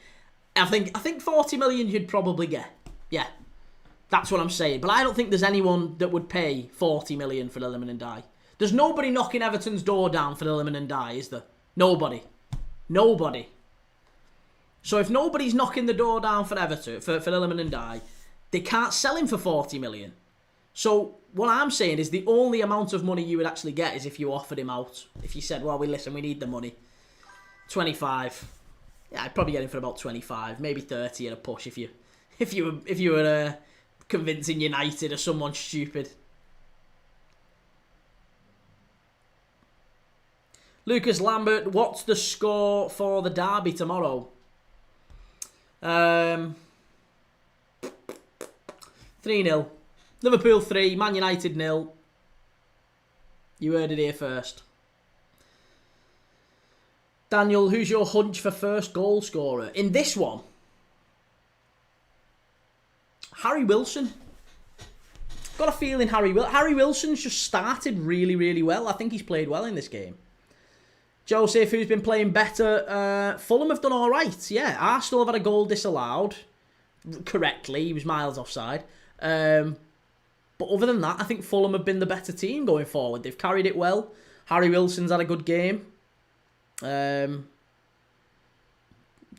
I think 40 million you'd probably get. Yeah, that's what I'm saying. But I don't think there's anyone that would pay 40 million for Illiman and Ndiaye. There's nobody knocking Everton's door down for Fulham and die, is there? Nobody. Nobody. So if nobody's knocking the door down for Everton, for Fulham and die, they can't sell him for 40 million. So what I'm saying is the only amount of money you would actually get is if you offered him out. If you said, well, we need the money. 25. Yeah, I'd probably get him for about 25, maybe 30 at a push if you were convincing United or someone stupid. Lucas Lambert, what's the score for the derby tomorrow? 3-0. Liverpool 3, Man United 0. You heard it here first. Daniel, who's your hunch for first goal scorer? In this one, Harry Wilson. Got a feeling Harry Wilson's just started really, really well. I think he's played well in this game. Joseph, who's been playing better? Fulham have done all right. Yeah, Arsenal have had a goal disallowed correctly. He was miles offside. But other than that, I think Fulham have been the better team going forward. They've carried it well. Harry Wilson's had a good game.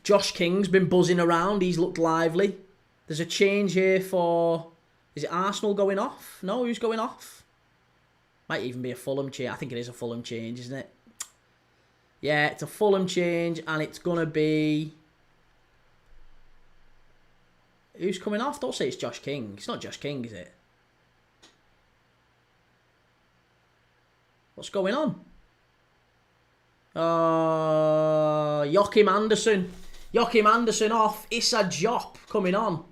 Josh King's been buzzing around. He's looked lively. There's a change here for... Is it Arsenal going off? No, who's going off? Might even be a Fulham change. I think it is a Fulham change, isn't it? Yeah, it's a Fulham change, and it's going to be... Who's coming off? Don't say it's Josh King. It's not Josh King, is it? What's going on? Joachim Andersen. Joachim Andersen off. Issa Diop coming on.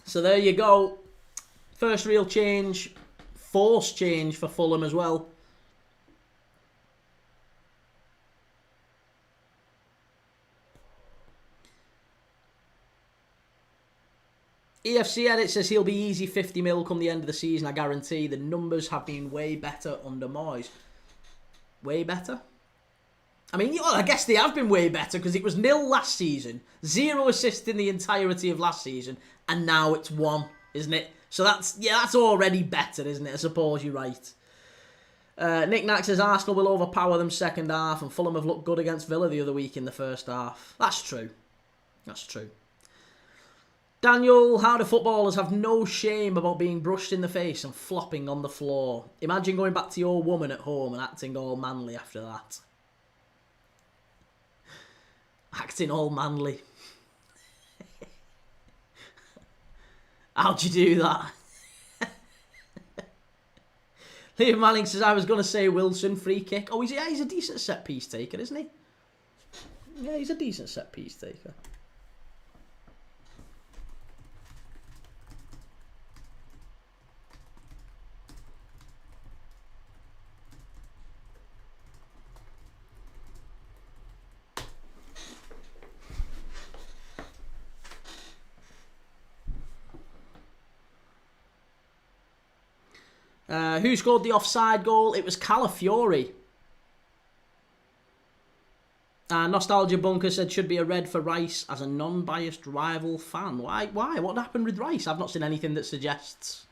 So there you go. First real change. Forced change for Fulham as well. EFC Edit says he'll be easy 50 mil come the end of the season, I guarantee. The numbers have been way better under Moyes. Way better? I mean, well, I guess they have been way better because it was 0 last season. 0 assists in the entirety of last season. And now it's 1, isn't it? So that's already better, isn't it? I suppose you're right. Nick Knack says Arsenal will overpower them second half and Fulham have looked good against Villa the other week in the first half. That's true. That's true. Daniel, how do footballers have no shame about being brushed in the face and flopping on the floor? Imagine going back to your woman at home and acting all manly after that. Acting all manly. How'd you do that? Liam Manning says, I was going to say Wilson, free kick. Oh, he's a decent set-piece taker, isn't he? Yeah, he's a decent set-piece taker. Who scored the offside goal? It was Calafiori. Nostalgia Bunker said should be a red for Rice as a non-biased rival fan. Why? What happened with Rice? I've not seen anything that suggests.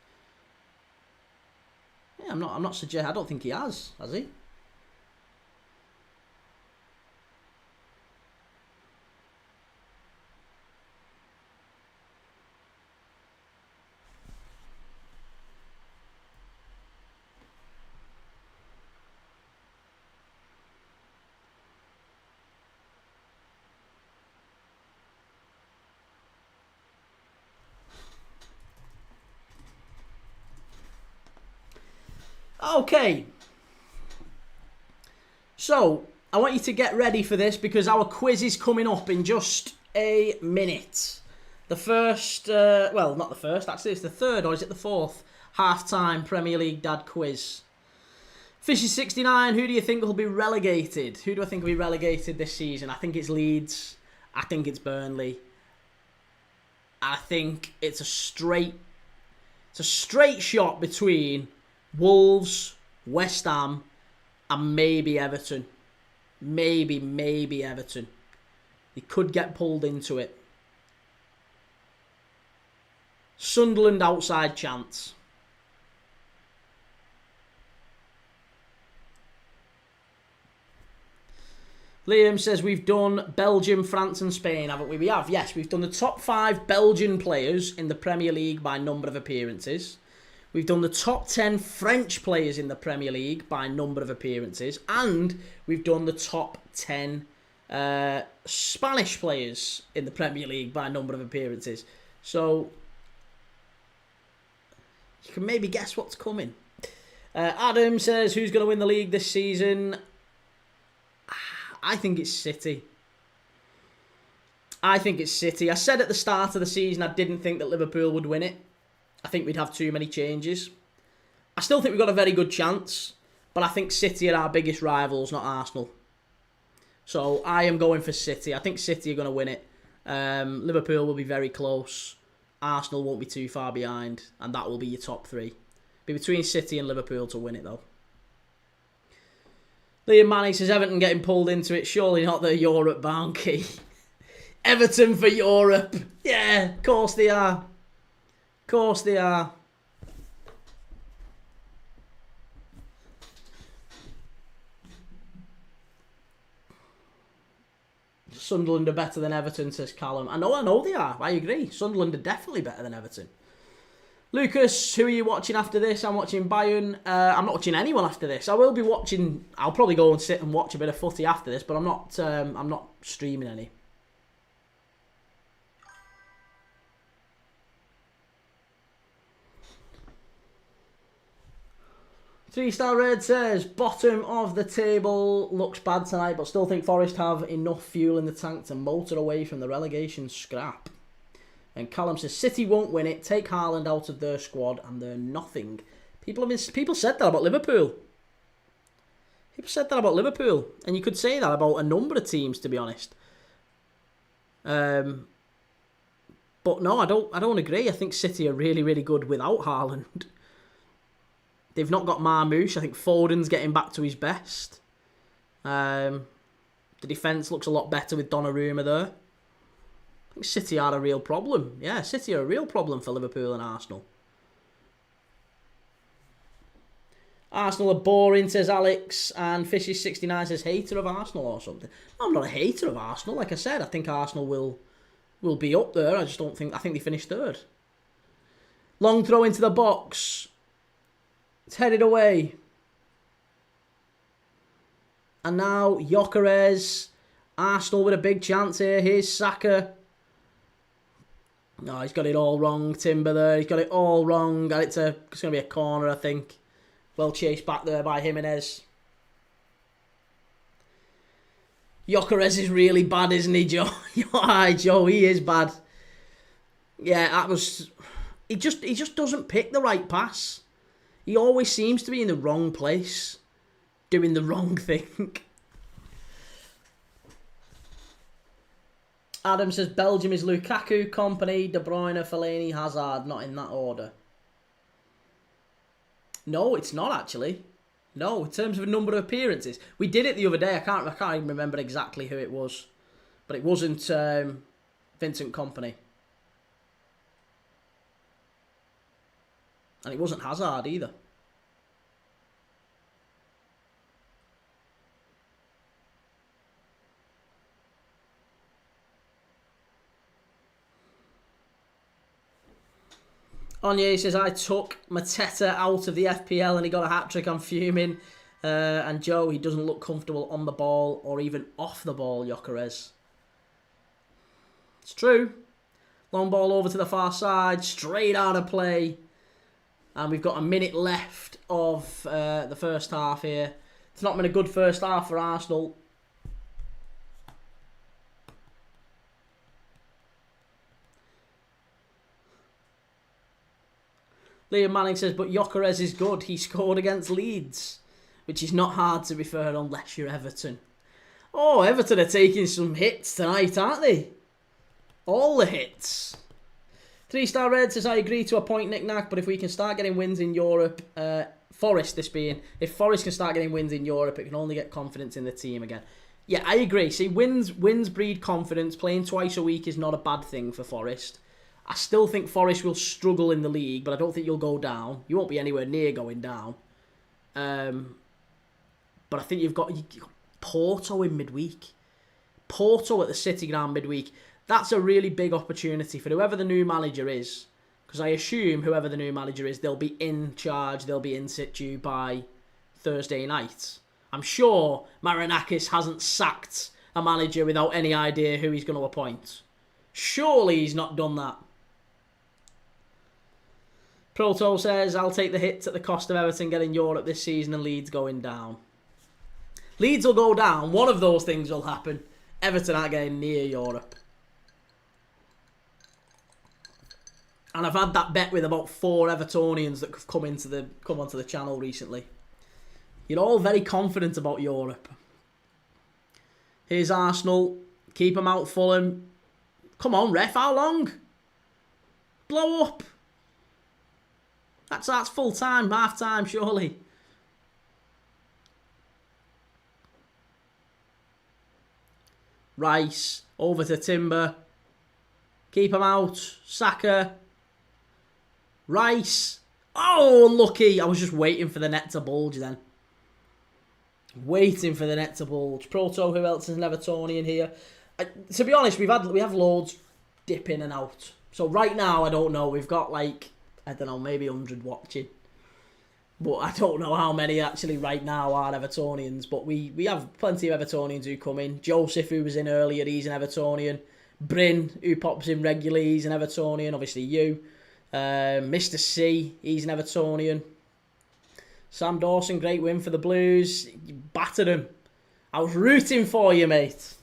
Yeah, I'm not suggesting. I don't think he has he? Okay, so I want you to get ready for this because our quiz is coming up in just a minute. The first, well, not the first, actually, it's the third, or is it the fourth half-time Premier League Dad quiz. Fishy69, who do you think will be relegated? Who do I think will be relegated this season? I think it's Leeds. I think it's Burnley. I think it's a straight shot between Wolves, West Ham, and maybe Everton. Maybe Everton. They could get pulled into it. Sunderland outside chance. Liam says we've done Belgium, France and Spain, haven't we? We have, yes. We've done the top 5 Belgian players in the Premier League by number of appearances. We've done the top 10 French players in the Premier League by number of appearances. And we've done the top 10 Spanish players in the Premier League by number of appearances. So you can maybe guess what's coming. Adam says, who's going to win the league this season? I think it's City. I said at the start of the season I didn't think that Liverpool would win it. I think we'd have too many changes. I still think we've got a very good chance, but I think City are our biggest rivals, not Arsenal. So I am going for City. I think City are going to win it. Liverpool will be very close. Arsenal won't be too far behind, and that will be your top 3. Be between City and Liverpool to win it, though. Liam Manning says Everton getting pulled into it. Surely not the Europe bounty. Everton for Europe. Yeah, of course they are. Of course they are. Sunderland are better than Everton, says Callum. I know they are. I agree. Sunderland are definitely better than Everton. Lucas, who are you watching after this? I'm watching Bayern. I'm not watching anyone after this. I will be watching. I'll probably go and sit and watch a bit of footy after this, but I'm not streaming any. Three-Star Red says, bottom of the table looks bad tonight, but still think Forest have enough fuel in the tank to motor away from the relegation scrap. And Callum says, City won't win it. Take Haaland out of their squad and they're nothing. People said that about Liverpool. And you could say that about a number of teams, to be honest. But no, I don't agree. I think City are really, really good without Haaland. They've not got Marmoush. I think Foden's getting back to his best. The defence looks a lot better with Donnarumma there. I think City are a real problem. Yeah, City are a real problem for Liverpool and Arsenal. Arsenal are boring, says Alex. And Fishes69 says hater of Arsenal or something. I'm not a hater of Arsenal. Like I said, I think Arsenal will be up there. I think they finished 3rd. Long throw into the box. It's headed away. And now Gyökeres. Arsenal with a big chance here. Here's Saka. No, he's got it all wrong. Timber there. He's got it all wrong. It's going to be a corner, I think. Well chased back there by Jimenez. Gyökeres is really bad, isn't he, Joe? Aye, Joe, he is bad. Yeah, that was... He just doesn't pick the right pass. He always seems to be in the wrong place, doing the wrong thing. Adam says Belgium is Lukaku, Kompany, De Bruyne, Fellaini, Hazard. Not in that order. No, it's not actually. No, in terms of a number of appearances. We did it the other day. I can't even remember exactly who it was. But it wasn't Vincent Kompany. And it wasn't Hazard either. Onyé says, I took Mateta out of the FPL and he got a hat-trick. I'm fuming. And Joe, he doesn't look comfortable on the ball or even off the ball, Gyökeres. It's true. Long ball over to the far side. Straight out of play. And we've got a minute left of the first half here. It's not been a good first half for Arsenal. Liam Manning says, but Gyökeres is good. He scored against Leeds. Which is not hard, to be fair, unless you're Everton. Oh, Everton are taking some hits tonight, aren't they? All the hits. Three-Star Red says, I agree to a point, knick-knack, but if we can start getting wins in Europe, Forest this being, if Forest can start getting wins in Europe, it can only get confidence in the team again. Yeah, I agree. See, wins breed confidence. Playing twice a week is not a bad thing for Forest. I still think Forest will struggle in the league, but I don't think you'll go down. You won't be anywhere near going down. But I think you've got Porto in midweek. Porto at the City Ground midweek. That's a really big opportunity for whoever the new manager is. Because I assume whoever the new manager is, they'll be in charge, they'll be in situ by Thursday night. I'm sure Marinakis hasn't sacked a manager without any idea who he's going to appoint. Surely he's not done that. Proto says, I'll take the hits at the cost of Everton getting Europe this season and Leeds going down. Leeds will go down. One of those things will happen. Everton aren't getting near Europe. And I've had that bet with about 4 Evertonians that have come onto the channel recently. You're all very confident about Europe. Here's Arsenal. Keep them out, Fulham. Come on, ref, how long? Blow up. That's full time, half time, surely. Rice, over to Timber. Keep him out. Saka. Rice. Oh, unlucky. I was just waiting for the net to bulge then. Waiting for the net to bulge. Proto, who else is an Evertonian here? To be honest, we have loads dip in and out. So right now, I don't know. We've got like, I don't know, maybe 100 watching. But I don't know how many actually right now are Evertonians. But we have plenty of Evertonians who come in. Joseph, who was in earlier, he's an Evertonian. Bryn, who pops in regularly, he's an Evertonian. Obviously you. Mr. C, he's an Evertonian. Sam Dawson, great win for the Blues. You battered him. I was rooting for you, mate.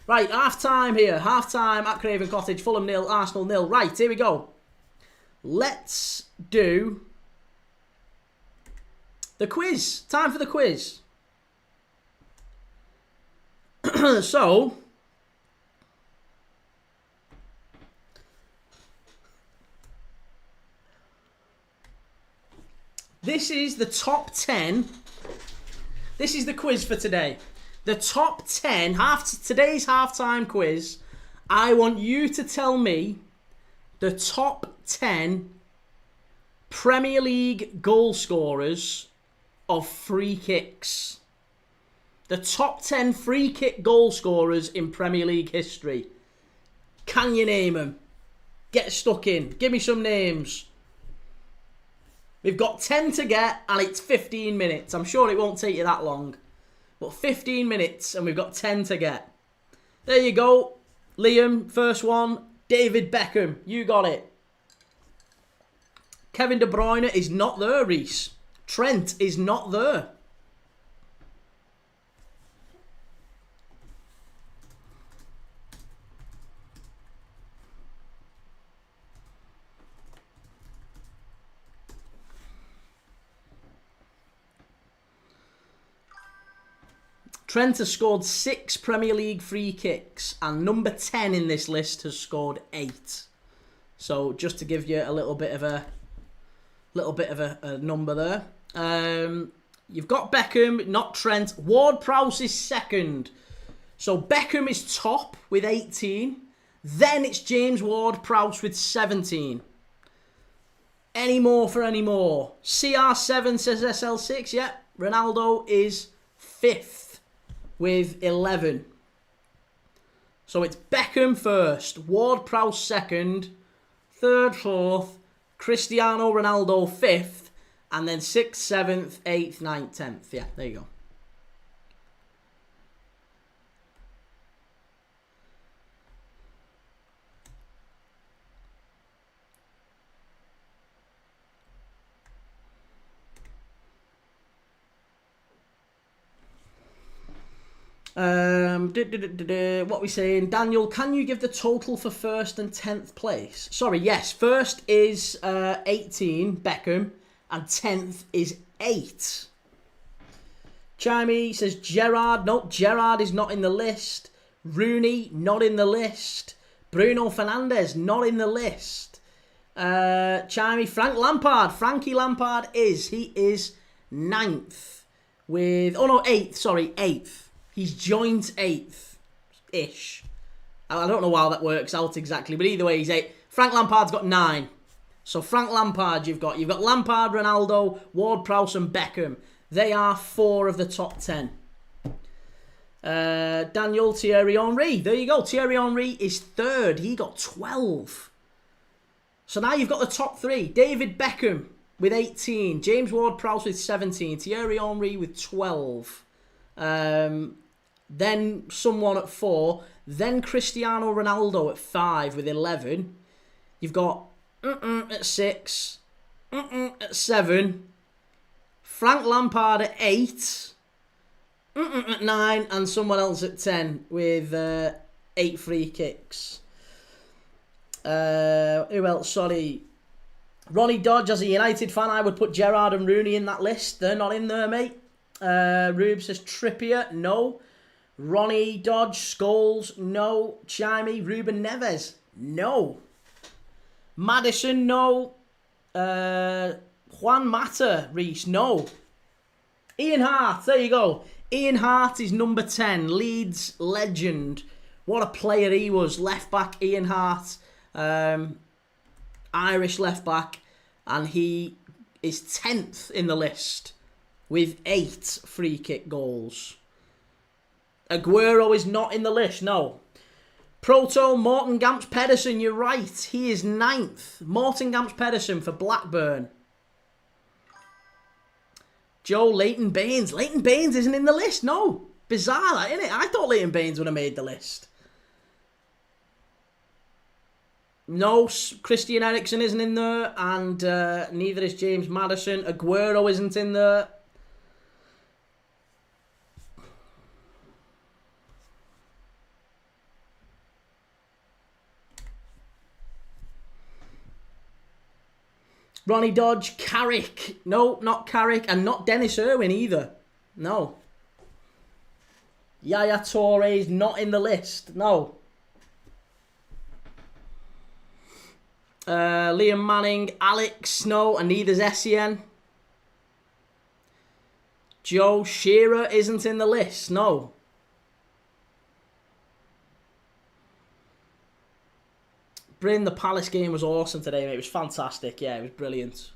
Right, half-time here. Half-time at Craven Cottage. Fulham 0, Arsenal 0. Right, here we go. Let's do the quiz. Time for the quiz. So, this is the top 10. This is the quiz for today. The top 10, today's halftime quiz. I want you to tell me the top 10 Premier League goal scorers of free kicks. The top 10 free kick goal scorers in Premier League history. Can you name them? Get stuck in. Give me some names. We've got 10 to get and it's 15 minutes. I'm sure it won't take you that long. But 15 minutes and we've got 10 to get. There you go. Liam, first one. David Beckham. You got it. Kevin De Bruyne is not there, Reese. Trent is not there. Trent has scored 6 Premier League free kicks and number 10 in this list has scored 8. So just to give you a little bit of a number there. You've got Beckham, not Trent. Ward-Prowse is second. So Beckham is top with 18. Then it's James Ward-Prowse with 17. Any more for any more? CR7 says SL6. Yeah, Ronaldo is 5th. With 11. So it's Beckham first, Ward-Prowse second, third, fourth, Cristiano Ronaldo 5th, and then 6th, 7th, 8th, 9th, 10th. Yeah, there you go. What are we saying? Daniel, can you give the total for 1st and 10th place? Sorry, yes. 1st is 18, Beckham, and 10th is 8. Chimey says Gerrard. No, Gerrard is not in the list. Rooney, not in the list. Bruno Fernandes, not in the list. Chimey, Frank Lampard. Frankie Lampard is. He is 9th with... Oh, no, 8th. Sorry, 8th. He's joint 8th-ish. I don't know how that works out exactly, but either way, he's 8. Frank Lampard's got 9. So Frank Lampard, you've got Lampard, Ronaldo, Ward-Prowse, and Beckham. They are 4 of the top 10. Daniel Thierry Henry. There you go. Thierry Henry is third. He got 12. So now you've got the top three. David Beckham with 18. James Ward-Prowse with 17. Thierry Henry with 12. Then someone at 4. Then Cristiano Ronaldo at 5 with 11. You've got at 6. At 7. Frank Lampard at 8. At 9. And someone else at 10 with 8 free kicks. Who else? Sorry. Ronnie Dodge, as a United fan, I would put Gerrard and Rooney in that list. They're not in there, mate. Rube says Trippier. No. Ronnie Dodge, Scholes, no. Chimey, Ruben Neves, no. Maddison, no. Juan Mata, Reese, no. Ian Hart, there you go. Ian Hart is number 10, Leeds legend. What a player he was. Left back, Ian Hart. Irish left back. And he is 10th in the list with 8 free kick goals. Aguero is not in the list, no. Proto Morten Gamps Pedersen, you're right. He is 9th. Morten Gamps Pedersen for Blackburn. Joe Leighton Baines. Leighton Baines isn't in the list, no. Bizarre, that, isn't it? I thought Leighton Baines would have made the list. No, Christian Eriksen isn't in there, and neither is James Maddison. Aguero isn't in there. Ronnie Dodge, Carrick. No, not Carrick, and not Dennis Irwin either. No. Yaya Toure is not in the list. No. Liam Manning, Alex, no, and neither's Essien. Joe Shearer isn't in the list. No. Bryn, the Palace game was awesome today, mate. It was fantastic. Yeah, it was brilliant.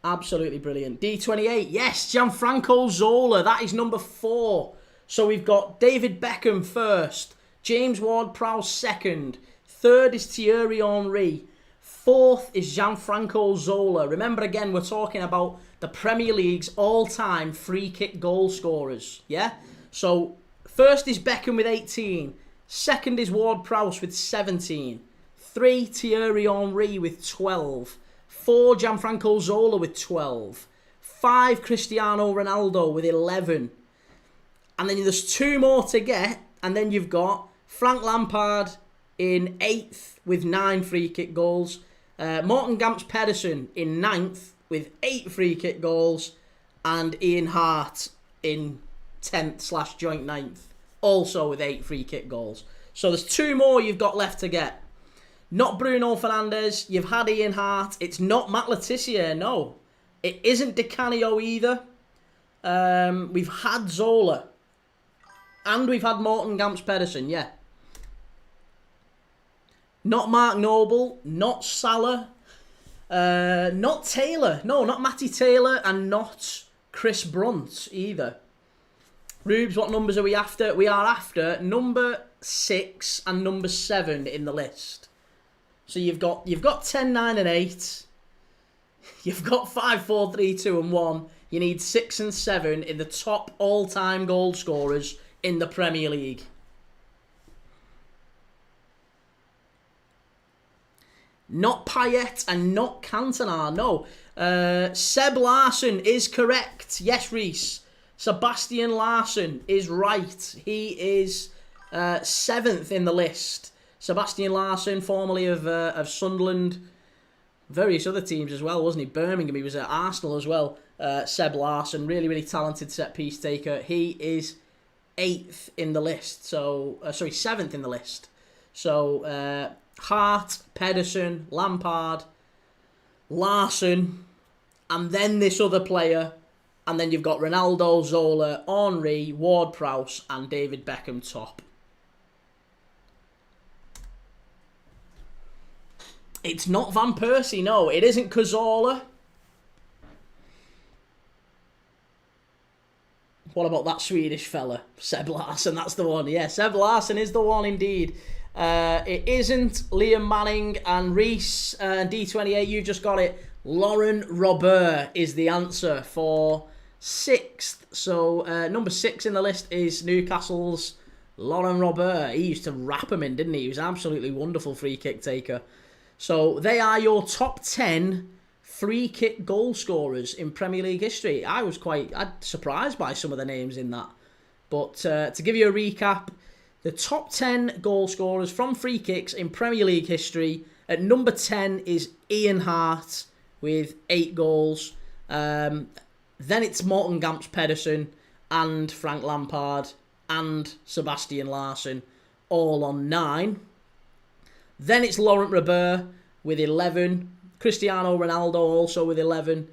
Absolutely brilliant. D28, yes, Gianfranco Zola. That is number 4. So we've got David Beckham first. James Ward-Prowse second. Third is Thierry Henry. Fourth is Gianfranco Zola. Remember, again, we're talking about the Premier League's all-time free-kick goal scorers. Yeah? So first is Beckham with 18. Second is Ward-Prowse with 17. 3, Thierry Henry with 12. 4, Gianfranco Zola with 12. 5, Cristiano Ronaldo with 11. And then there's 2 more to get. And then you've got Frank Lampard in 8th with 9 free kick goals. Morten Gamps Pedersen in 9th with 8 free kick goals. And Ian Hart in 10th / joint 9th. Also with 8 free kick goals. So there's 2 more you've got left to get. Not Bruno Fernandes. You've had Ian Hart. It's not Matt Letizia, no. It isn't Di Canio either. We've had Zola. And we've had Morten Gamps Pedersen, yeah. Not Mark Noble. Not Salah. Not Taylor. No, not Matty Taylor. And not Chris Brunt either. Rubes, what numbers are we after? We are after number 6 and number 7 in the list. So you've got 10, 9 and 8. You've got 5, 4, 3, 2 and 1. You need 6 and 7 in the top all-time goal scorers in the Premier League. Not Payet and not Cantona, no. Seb Larsson is correct. Yes, Reese. Sebastian Larsson is right. He is 7th in the list. Sebastian Larsson, formerly of Sunderland, various other teams as well, wasn't he? Birmingham, he was at Arsenal as well. Seb Larsson, really, really talented set-piece taker. He is 8th in the list. So, 7th in the list. So, Hart, Pedersen, Lampard, Larsson, and then this other player. And then you've got Ronaldo, Zola, Henry, Ward-Prowse, and David Beckham top. It's not Van Persie, no. It isn't Cazorla. What about that Swedish fella? Seb Larsson, that's the one. Yeah, Seb Larsson is the one indeed. It isn't Liam Manning and Reese and D28, you just got it. Laurent Robert is the answer for 6th. So number 6 in the list is Newcastle's Laurent Robert. He used to wrap him in, didn't he? He was an absolutely wonderful free kick taker. So they are your top 10 free kick goal scorers in Premier League history. I was quite surprised by some of the names in that. But to give you a recap, the top 10 goal scorers from free kicks in Premier League history. At number 10 is Ian Hart with 8 goals. Then it's Morten Gamps Pedersen and Frank Lampard and Sebastian Larsson, all on 9. Then it's Laurent Robert with 11. Cristiano Ronaldo also with 11.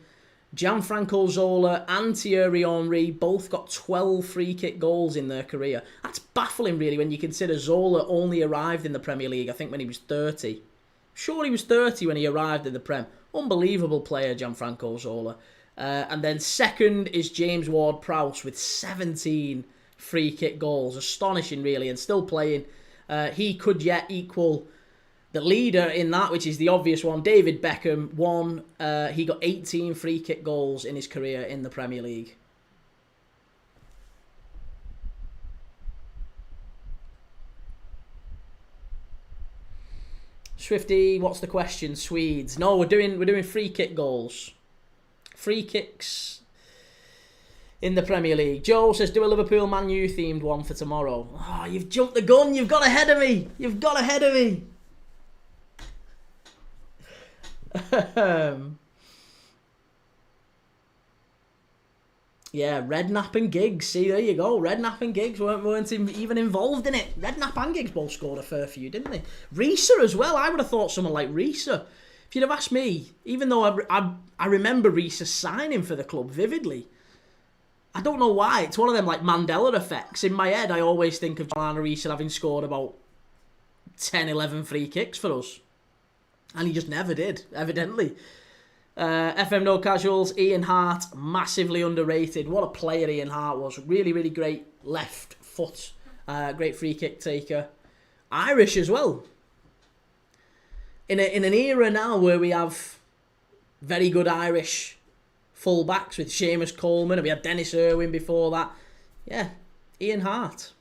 Gianfranco Zola and Thierry Henry both got 12 free kick goals in their career. That's baffling, really, when you consider Zola only arrived in the Premier League, I think, when he was 30. Sure, he was 30 when he arrived in the Prem. Unbelievable player, Gianfranco Zola. And then second is James Ward-Prowse with 17 free kick goals. Astonishing, really, and still playing. He could yet equal the leader in that, which is the obvious one, David Beckham, won. He got 18 free kick goals in his career in the Premier League. Swifty, what's the question? Swedes. No, we're doing free kick goals. Free kicks in the Premier League. Joe says, do a Liverpool Man U themed one for tomorrow. Oh, you've jumped the gun. You've got ahead of me. You've got ahead of me. Yeah, Redknapp and Giggs. See, there you go. Redknapp and Giggs weren't even involved in it. Redknapp and Giggs both scored a fair few, didn't they? Reeser as well. I would have thought someone like Reeser. If you'd have asked me, even though I remember Reeser signing for the club vividly, I don't know why. It's one of them like Mandela effects. In my head, I always think of John Reeser having scored about 10, 11 free kicks for us. And he just never did, evidently. FM No Casuals, Ian Hart, massively underrated. What a player Ian Hart was. Really, really great left foot. Great free kick taker. Irish as well. In an era now where we have very good Irish full-backs with Seamus Coleman, and we had Dennis Irwin before that. Yeah, Ian Hart.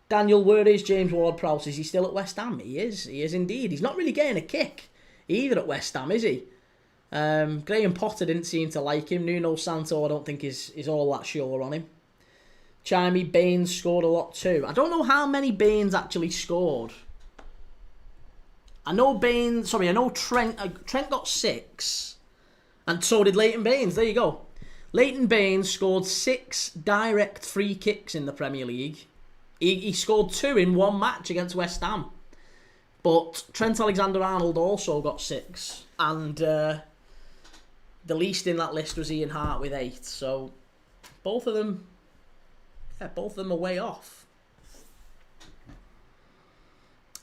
Daniel, where is James Ward-Prowse? Is he still at West Ham? He is indeed. He's not really getting a kick either at West Ham, is he? Graham Potter didn't seem to like him. Nuno Santo, I don't think is all that sure on him. Chimey, Baines scored a lot too. I don't know how many Baines actually scored. I know Trent got 6. And so did Leighton Baines. There you go. Leighton Baines scored 6 direct free kicks in the Premier League. He scored 2 in one match against West Ham. But Trent Alexander-Arnold also got 6. And the least in that list was Ian Hart with 8. So both of them are way off.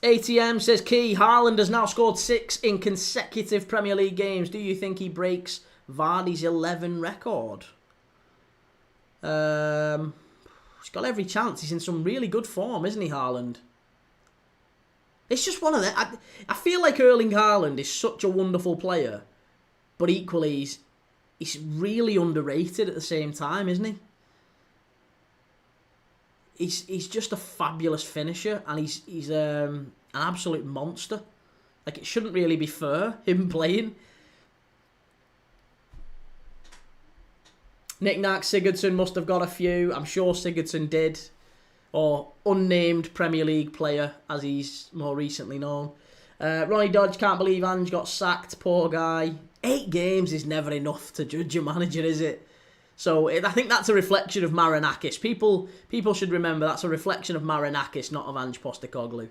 ATM says, Key, Haaland has now scored 6 in consecutive Premier League games. Do you think he breaks Vardy's 11 record? He's got every chance. He's in some really good form, isn't he, Haaland? It's just one of them. I feel like Erling Haaland is such a wonderful player, but equally he's really underrated at the same time, isn't he? He's just a fabulous finisher, and he's an absolute monster. Like, it shouldn't really be fair, him playing. Nick Nack Sigurdsson must have got a few. I'm sure Sigurdsson did. Or unnamed Premier League player, as he's more recently known. Ronnie Dodge, can't believe Ange got sacked. Poor guy. 8 games is never enough to judge your manager, is it? So I think that's a reflection of Marinakis. People should remember that's a reflection of Marinakis, not of Ange Postecoglou.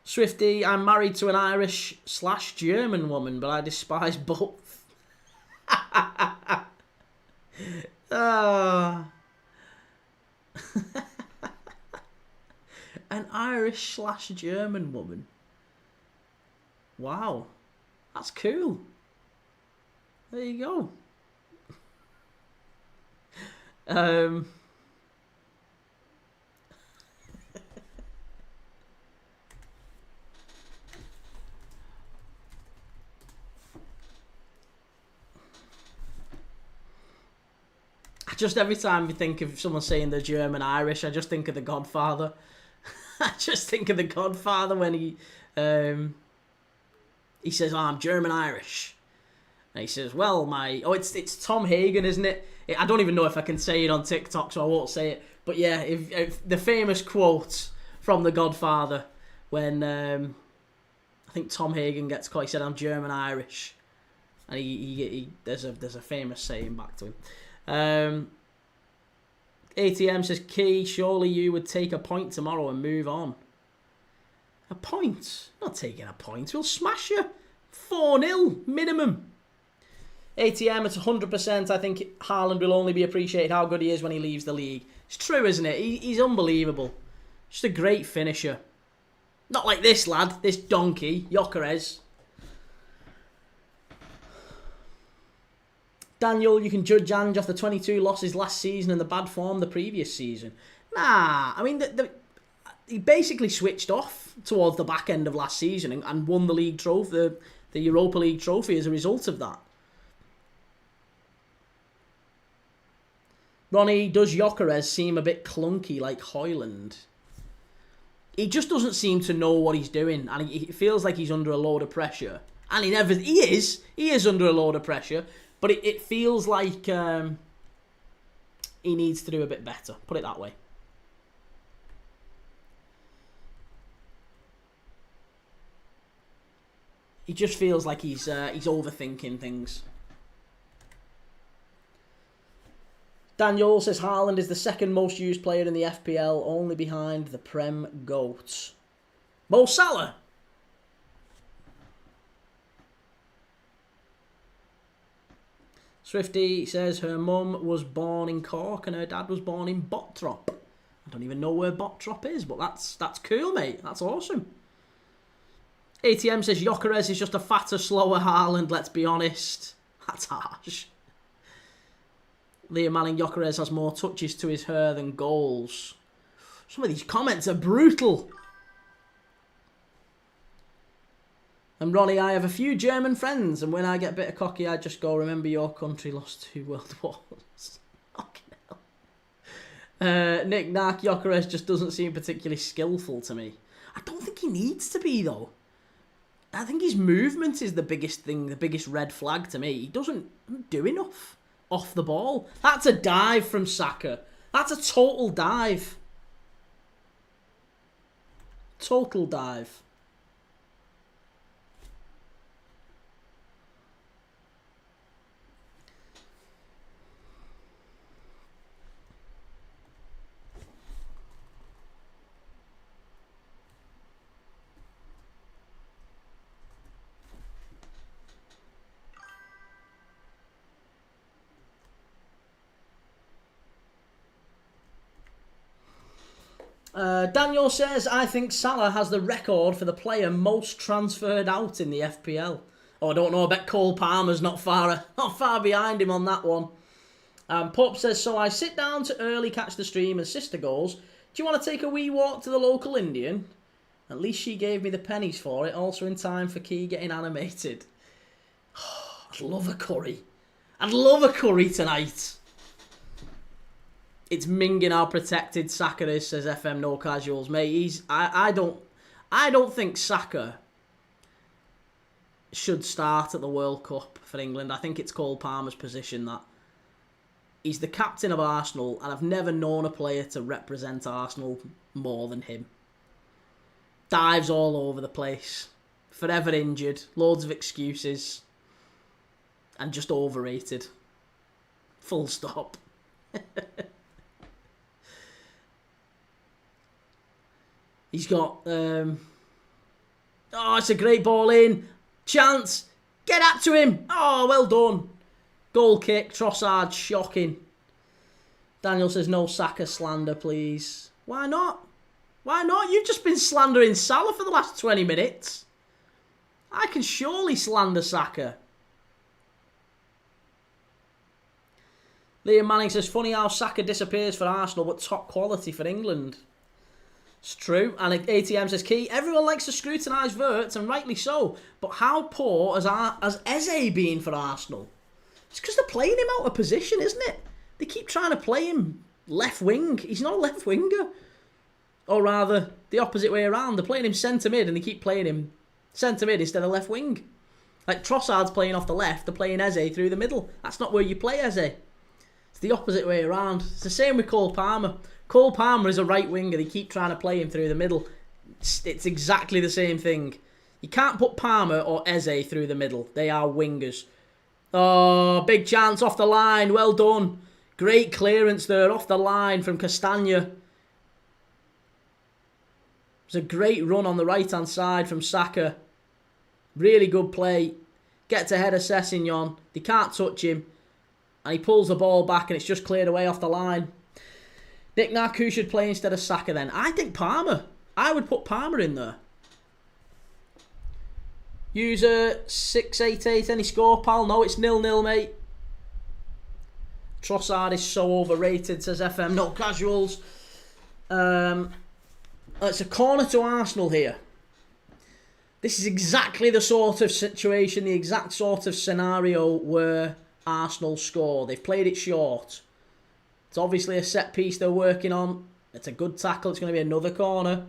Swifty, I'm married to an Irish/German woman, but I despise both. An Irish/German woman. Wow. That's cool. There you go. Um, just every time you think of someone saying they're German Irish, I just think of The Godfather. I just think of The Godfather when he says, "Oh, I'm German Irish," and he says, "Well, it's Tom Hagen, isn't it?" I don't even know if I can say it on TikTok, so I won't say it. But yeah, if the famous quote from The Godfather when I think Tom Hagen gets caught, he said, "I'm German Irish," and he there's a famous saying back to him. ATM says, "Key, surely you would take a point tomorrow and move on." A point? Not taking a point. We'll smash you. 4-0 minimum. ATM, it's 100%. I think Haaland will only be appreciated how good he is when he leaves the league. It's true, isn't it? He's unbelievable. Just a great finisher. Not like this lad, this donkey, Gyökeres. Daniel, you can judge Ange off the 22 losses last season and the bad form the previous season. Nah, I mean, he basically switched off towards the back end of last season and won the league trophy, the Europa League trophy as a result of that. Ronnie, does Gyökeres seem a bit clunky like Højlund? He just doesn't seem to know what he's doing, and he feels like he's under a load of pressure. And he is under a load of pressure. But it feels like he needs to do a bit better. Put it that way. He just feels like he's overthinking things. Daniel says Haaland is the second most used player in the FPL, only behind the Prem GOAT. Mo Salah. Swifty says her mum was born in Cork and her dad was born in Bottrop. I don't even know where Bottrop is, but that's cool, mate. That's awesome. ATM says Gyökeres is just a fatter, slower Haaland, let's be honest. That's harsh. Liam Manning, Gyökeres has more touches to his hair than goals. Some of these comments are brutal. And Ronnie, I have a few German friends, and when I get a bit of cocky, I just go, remember your country lost 2 world wars. Fucking hell. Nick Nark, Gyökeres just doesn't seem particularly skillful to me. I don't think he needs to be, though. I think his movement is the biggest thing, the biggest red flag to me. He doesn't do enough off the ball. That's a dive from Saka. That's a total dive. Total dive. Daniel says, I think Salah has the record for the player most transferred out in the FPL. Oh, I don't know, I bet Cole Palmer's not far behind him on that one. Pup says, so I sit down to early catch the stream and sister goes, do you want to take a wee walk to the local Indian? At least she gave me the pennies for it, also in time for Key getting animated. Oh, I'd love a curry. I'd love a curry tonight. It's minging how protected Saka is, says FM No Casuals. Mate, I don't think Saka should start at the World Cup for England. I think it's Cole Palmer's position that he's the captain of Arsenal, and I've never known a player to represent Arsenal more than him. Dives all over the place, forever injured, loads of excuses, and just overrated. Full stop. He's got, oh, it's a great ball in. Chance. Get up to him. Oh, well done. Goal kick. Trossard, shocking. Daniel says, no Saka slander, please. Why not? Why not? You've just been slandering Salah for the last 20 minutes. I can surely slander Saka. Liam Manning says, funny how Saka disappears for Arsenal, but top quality for England. It's true. And ATM says, Key, everyone likes to scrutinise Wirtz, and rightly so. But how poor has Eze been for Arsenal? It's because they're playing him out of position, isn't it? They keep trying to play him left wing. He's not a left winger. Or rather, the opposite way around. They're playing him centre mid, and they keep playing him centre mid instead of left wing. Like Trossard's playing off the left, they're playing Eze through the middle. That's not where you play Eze. It's the opposite way around. It's the same with Cole Palmer. Cole Palmer is a right winger. They keep trying to play him through the middle. It's exactly the same thing. You can't put Palmer or Eze through the middle. They are wingers. Oh, big chance off the line. Well done. Great clearance there off the line from Castagna. It's a great run on the right-hand side from Saka. Really good play. Gets ahead of Sessegnon. They can't touch him. And he pulls the ball back and it's just cleared away off the line. Nick Nack, who should play instead of Saka then? I think Palmer. I would put Palmer in there. User 688, any score, pal? No, it's 0-0, mate. Trossard is so overrated, says FM. No casuals. It's a corner to Arsenal here. This is exactly the sort of situation, the exact sort of scenario where Arsenal score. They've played it short. It's obviously a set piece they're working on. It's a good tackle. It's going to be another corner.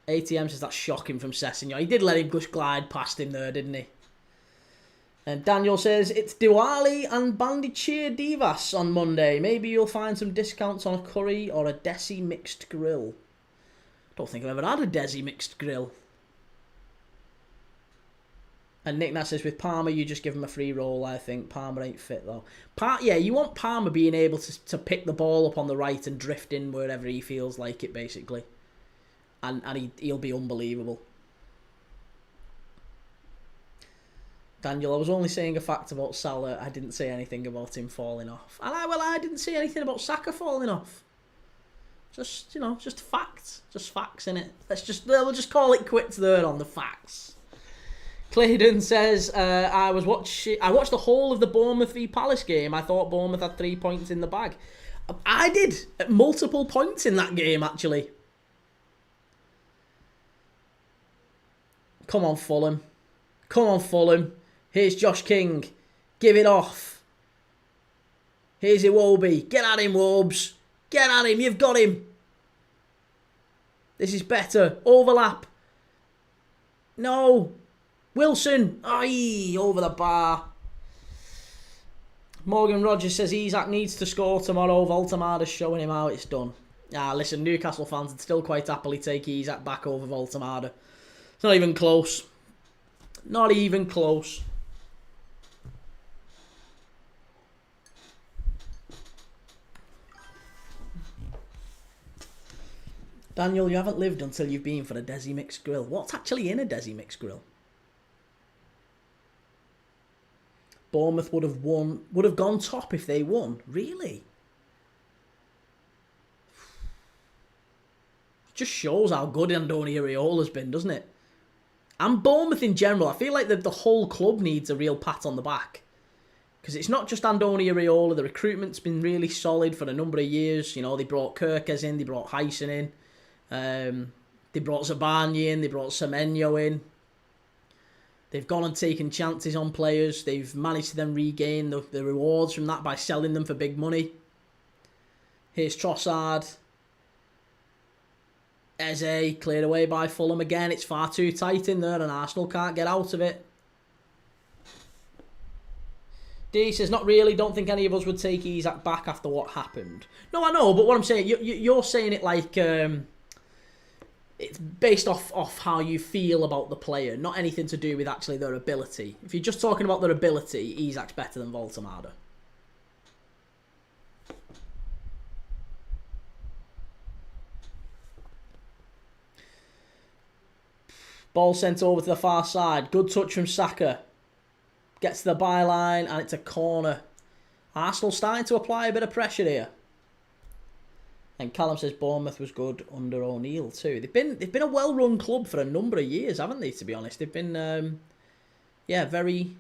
ATM says that's shocking from Sessegnon. He did let him just glide past him there, didn't he? And Daniel says, it's Diwali and Bandichir Divas on Monday. Maybe you'll find some discounts on a curry or a Desi mixed grill. Don't think I've ever had a Desi mixed grill. And Nick Nat says, with Palmer, you just give him a free roll, I think. Palmer ain't fit, though. Yeah, you want Palmer being able to pick the ball up on the right and drift in wherever he feels like it, basically. And he'll be unbelievable. Daniel, I was only saying a fact about Salah. I didn't say anything about him falling off. And I didn't say anything about Saka falling off. Just, just facts. Just facts, innit? We'll just call it quits there on the facts. Clayton says, I watched the whole of the Bournemouth v Palace game. I thought Bournemouth had 3 points in the bag. I did. Multiple points in that game, actually. Come on, Fulham. Come on, Fulham. Here's Josh King. Give it off. Here's Iwobi. Get at him, Wobes. Get at him. You've got him. This is better. Overlap. No. Wilson. Aye, over the bar. Morgan Rogers says Isak needs to score tomorrow. Voltemada's showing him how it's done. Listen, Newcastle fans would still quite happily take Isak back over Voltemada. It's not even close. Not even close. Daniel, you haven't lived until you've been for a Desi mixed grill. What's actually in a Desi mixed grill? Bournemouth would have gone top if they won. Really? It just shows how good Andoni Iraola's been, doesn't it? And Bournemouth in general. I feel like the whole club needs a real pat on the back. Because it's not just Andoni Iraola. The recruitment's been really solid for a number of years. You know, they brought Kirkes in, they brought Hyson in. They brought Zabani in, they brought Semenyo in. They've gone and taken chances on players. They've managed to then regain the rewards from that by selling them for big money. Here's Trossard. Eze cleared away by Fulham again. It's far too tight in there and Arsenal can't get out of it. D says, not really. Don't think any of us would take Isak back after what happened. No, I know, but what I'm saying, you're saying it like it's based off how you feel about the player, not anything to do with actually their ability. If you're just talking about their ability, Isak's better than Voltemada. Ball sent over to the far side. Good touch from Saka. Gets to the byline and it's a corner. Arsenal starting to apply a bit of pressure here. And Callum says Bournemouth was good under O'Neill too. They've been a well-run club for a number of years, haven't they? To be honest, they've been very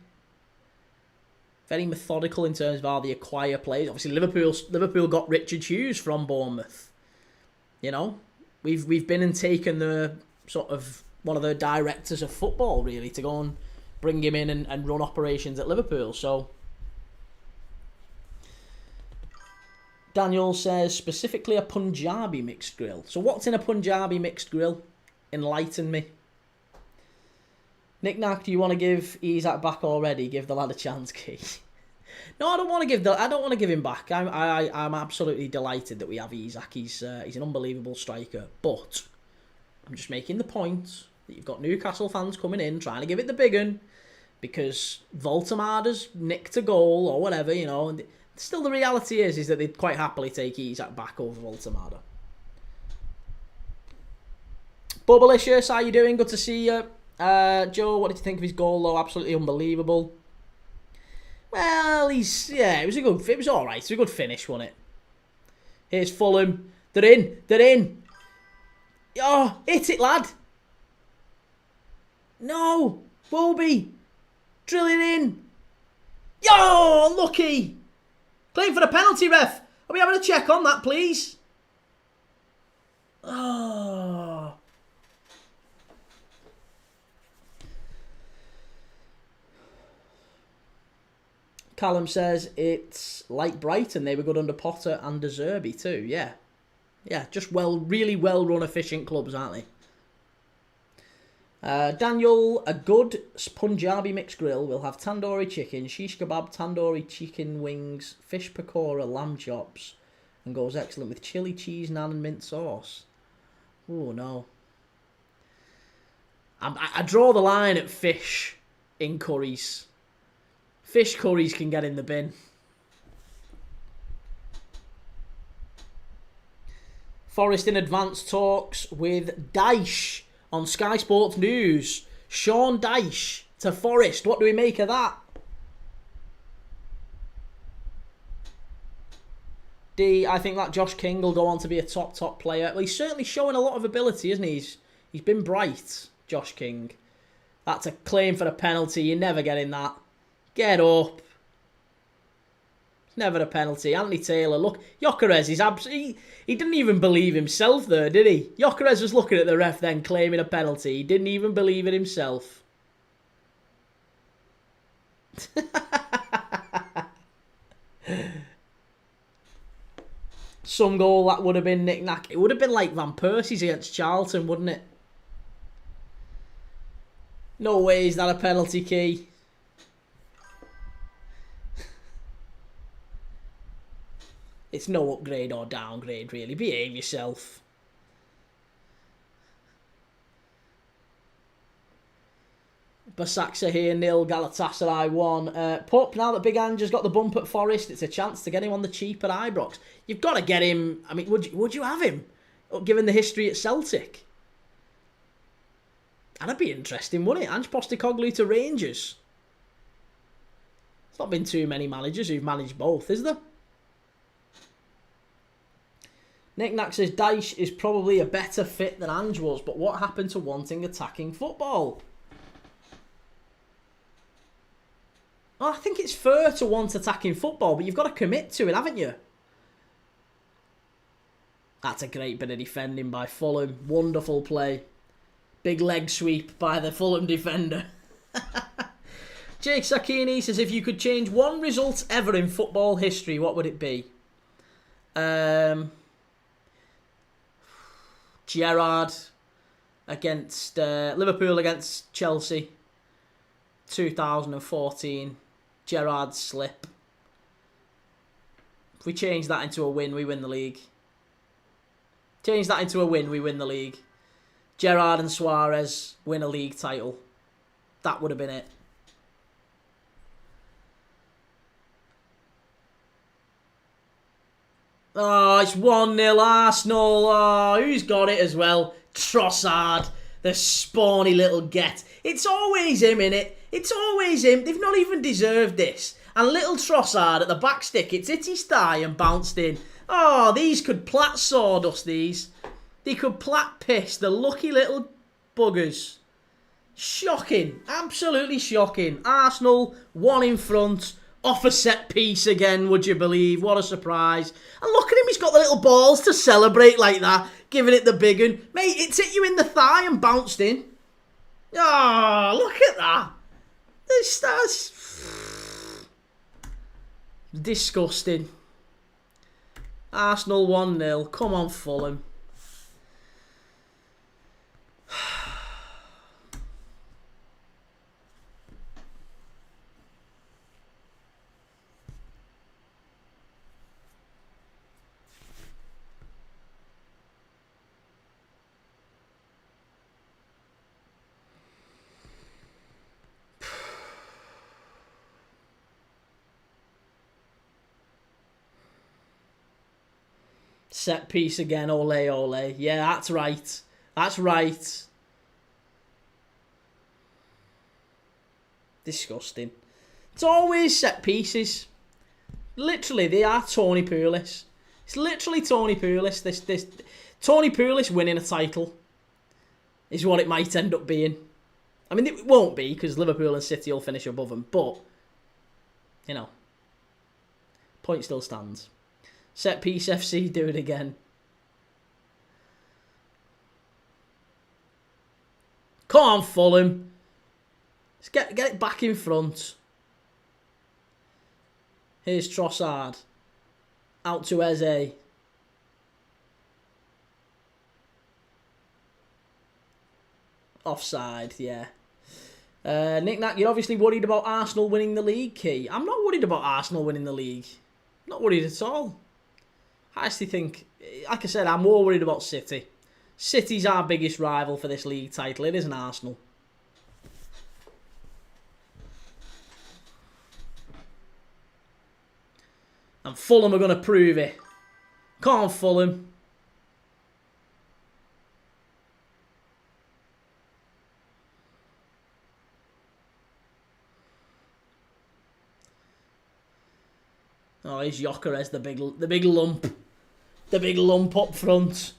Very methodical in terms of how they acquire players. Obviously, Liverpool got Richard Hughes from Bournemouth. You know, we've been and taken the sort of one of the directors of football, really, to go and bring him in and run operations at Liverpool. So Daniel says, specifically a Punjabi mixed grill. So what's in a Punjabi mixed grill? Enlighten me. Nick Nack, do you want to give Isak back already? Give the lad a chance, Key. No, I don't want to give him back. I'm absolutely delighted that we have Isak. He's an unbelievable striker. But I'm just making the point that you've got Newcastle fans coming in trying to give it the big un because Voltemada's nicked a goal or whatever, you know. And still, the reality is that they'd quite happily take Isak back over Voltemada. Bubblicious, how you doing? Good to see you. Joe, what did you think of his goal though? Absolutely unbelievable. Well, it was alright. It was a good finish, wasn't it? Here's Fulham. They're in. Oh, hit it, lad. No. Bobby. Drill it in. Yo, unlucky. Playing for the penalty, ref. Are we having a check on that, please? Oh. Callum says it's like Brighton. They were good under Potter and De Zerbi too. Yeah. Just really well run, efficient clubs, aren't they? Daniel, a good Punjabi mixed grill will have tandoori chicken, shish kebab, tandoori chicken wings, fish pakora, lamb chops, and goes excellent with chili, cheese, naan, and mint sauce. Oh no. I draw the line at fish in curries. Fish curries can get in the bin. Forest in advanced talks with Dyche on Sky Sports News. Sean Dyche to Forest. What do we make of that? D, I think that Josh King will go on to be a top player. Well, he's certainly showing a lot of ability, isn't he? He's been bright, Josh King. That's a claim for a penalty. You're never getting that. Get up. Never a penalty. Anthony Taylor, look. Gyökeres is absolutely... He didn't even believe himself there, did he? Gyökeres was looking at the ref then claiming a penalty. He didn't even believe it himself. Some goal that would have been knick-knack. It would have been like Van Persie's against Charlton, wouldn't it? No way is that a penalty, Key. It's no upgrade or downgrade, really. Behave yourself. Basaksa here, 0, Galatasaray 1. Pup, now that Big Ange's got the bump at Forest, it's a chance to get him on the cheap at Ibrox. You've got to get him... I mean, would you have him? Given the history at Celtic? That'd be interesting, wouldn't it? Ange Postecoglou to Rangers. There's not been too many managers who've managed both, is there? Nick Nack says Dyche is probably a better fit than Ange was, but what happened to wanting attacking football? Well, I think it's fair to want attacking football, but you've got to commit to it, haven't you? That's a great bit of defending by Fulham. Wonderful play. Big leg sweep by the Fulham defender. Jake Sakini says, if you could change one result ever in football history, what would it be? Gerrard against Liverpool against Chelsea, 2014. Gerrard's slip. If we change that into a win, we win the league. Change that into a win, we win the league. Gerrard and Suarez win a league title. That would have been it. Oh, it's 1-0 Arsenal. Oh, who's got it as well? Trossard, the spawny little get. It's always him, innit? It's always him. They've not even deserved this. And little Trossard at the back stick, it's hit his thigh and bounced in. Oh, these could plat sawdust, these. They could plat piss, the lucky little buggers. Shocking. Absolutely shocking. Arsenal, 1 in front. Off a set piece again, would you believe? What a surprise. And look at him, he's got the little balls to celebrate like that, giving it the big one. Mate, it's hit you in the thigh and bounced in. Oh, look at that. That's disgusting. Arsenal 1-0. Come on, Fulham. Set piece again, ole ole. Yeah, that's right. That's right. Disgusting. It's always set pieces. Literally, they are Tony Pulis. It's literally Tony Pulis. This Tony Pulis winning a title is what it might end up being. I mean, it won't be because Liverpool and City will finish above them, but you know, point still stands. Set piece FC, do it again. Come on, Fulham. Let's get it back in front. Here's Trossard. Out to Eze. Offside, yeah. Nick Nack, you're obviously worried about Arsenal winning the league, Key. I'm not worried about Arsenal winning the league. Not worried at all. I actually think, like I said, I'm more worried about City. City's our biggest rival for this league title. It isn't Arsenal. And Fulham are going to prove it. Come on, Fulham. Oh, he's Gyökeres, the big lump. The big lump up front.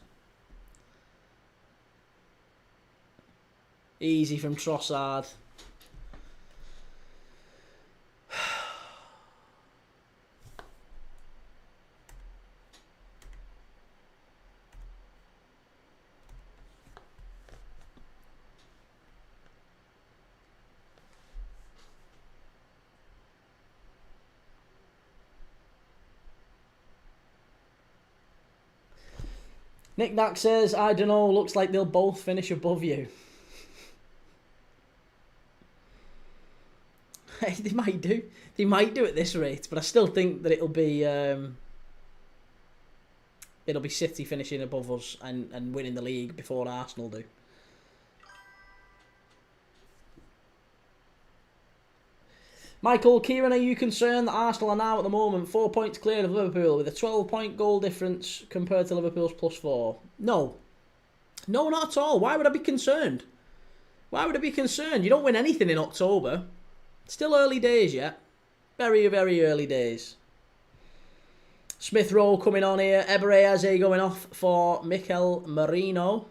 Easy from Trossard. Nick Nack says, I don't know, looks like they'll both finish above you. They might do. They might do at this rate, but I still think that it'll be City finishing above us and winning the league before Arsenal do. Michael, Kieran, are you concerned that Arsenal are now at the moment 4 points clear of Liverpool with a 12-point goal difference compared to Liverpool's +4? No. No, not at all. Why would I be concerned? Why would I be concerned? You don't win anything in October. Still early days yet. Very, very early days. Smith Rowe coming on here. Eberezer going off for Mikel Merino.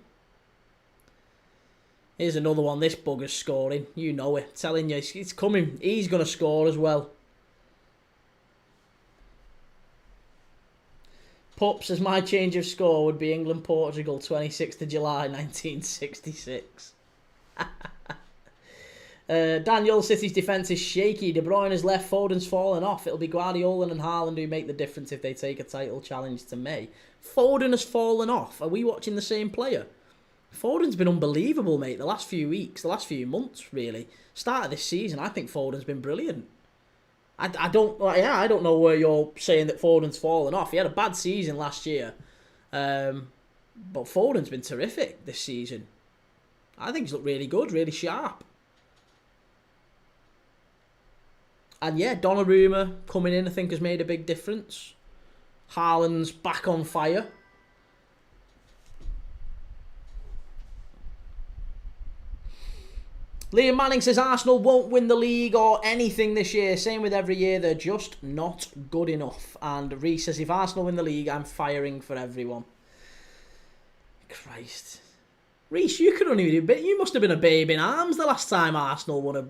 Here's another one. This bugger's scoring. You know it. Telling you, it's coming. He's going to score as well. Pup says my change of score would be England-Portugal, 26th of July, 1966. Daniel, City's defence is shaky. De Bruyne has left. Foden's fallen off. It'll be Guardiola and Haaland who make the difference if they take a title challenge to May. Foden has fallen off. Are we watching the same player? Foden's been unbelievable, mate, the last few weeks, the last few months, really. Start of this season, I think Foden's been brilliant. I don't know where you're saying that Foden's fallen off. He had a bad season last year. But Foden's been terrific this season. I think he's looked really good, really sharp. And yeah, Donnarumma coming in, I think, has made a big difference. Haaland's back on fire. Liam Manning says Arsenal won't win the league or anything this year. Same with every year. They're just not good enough. And Reece says, if Arsenal win the league, I'm firing for everyone. Christ. Reece, you could only do a bit. You must have been a babe in arms the last time Arsenal won a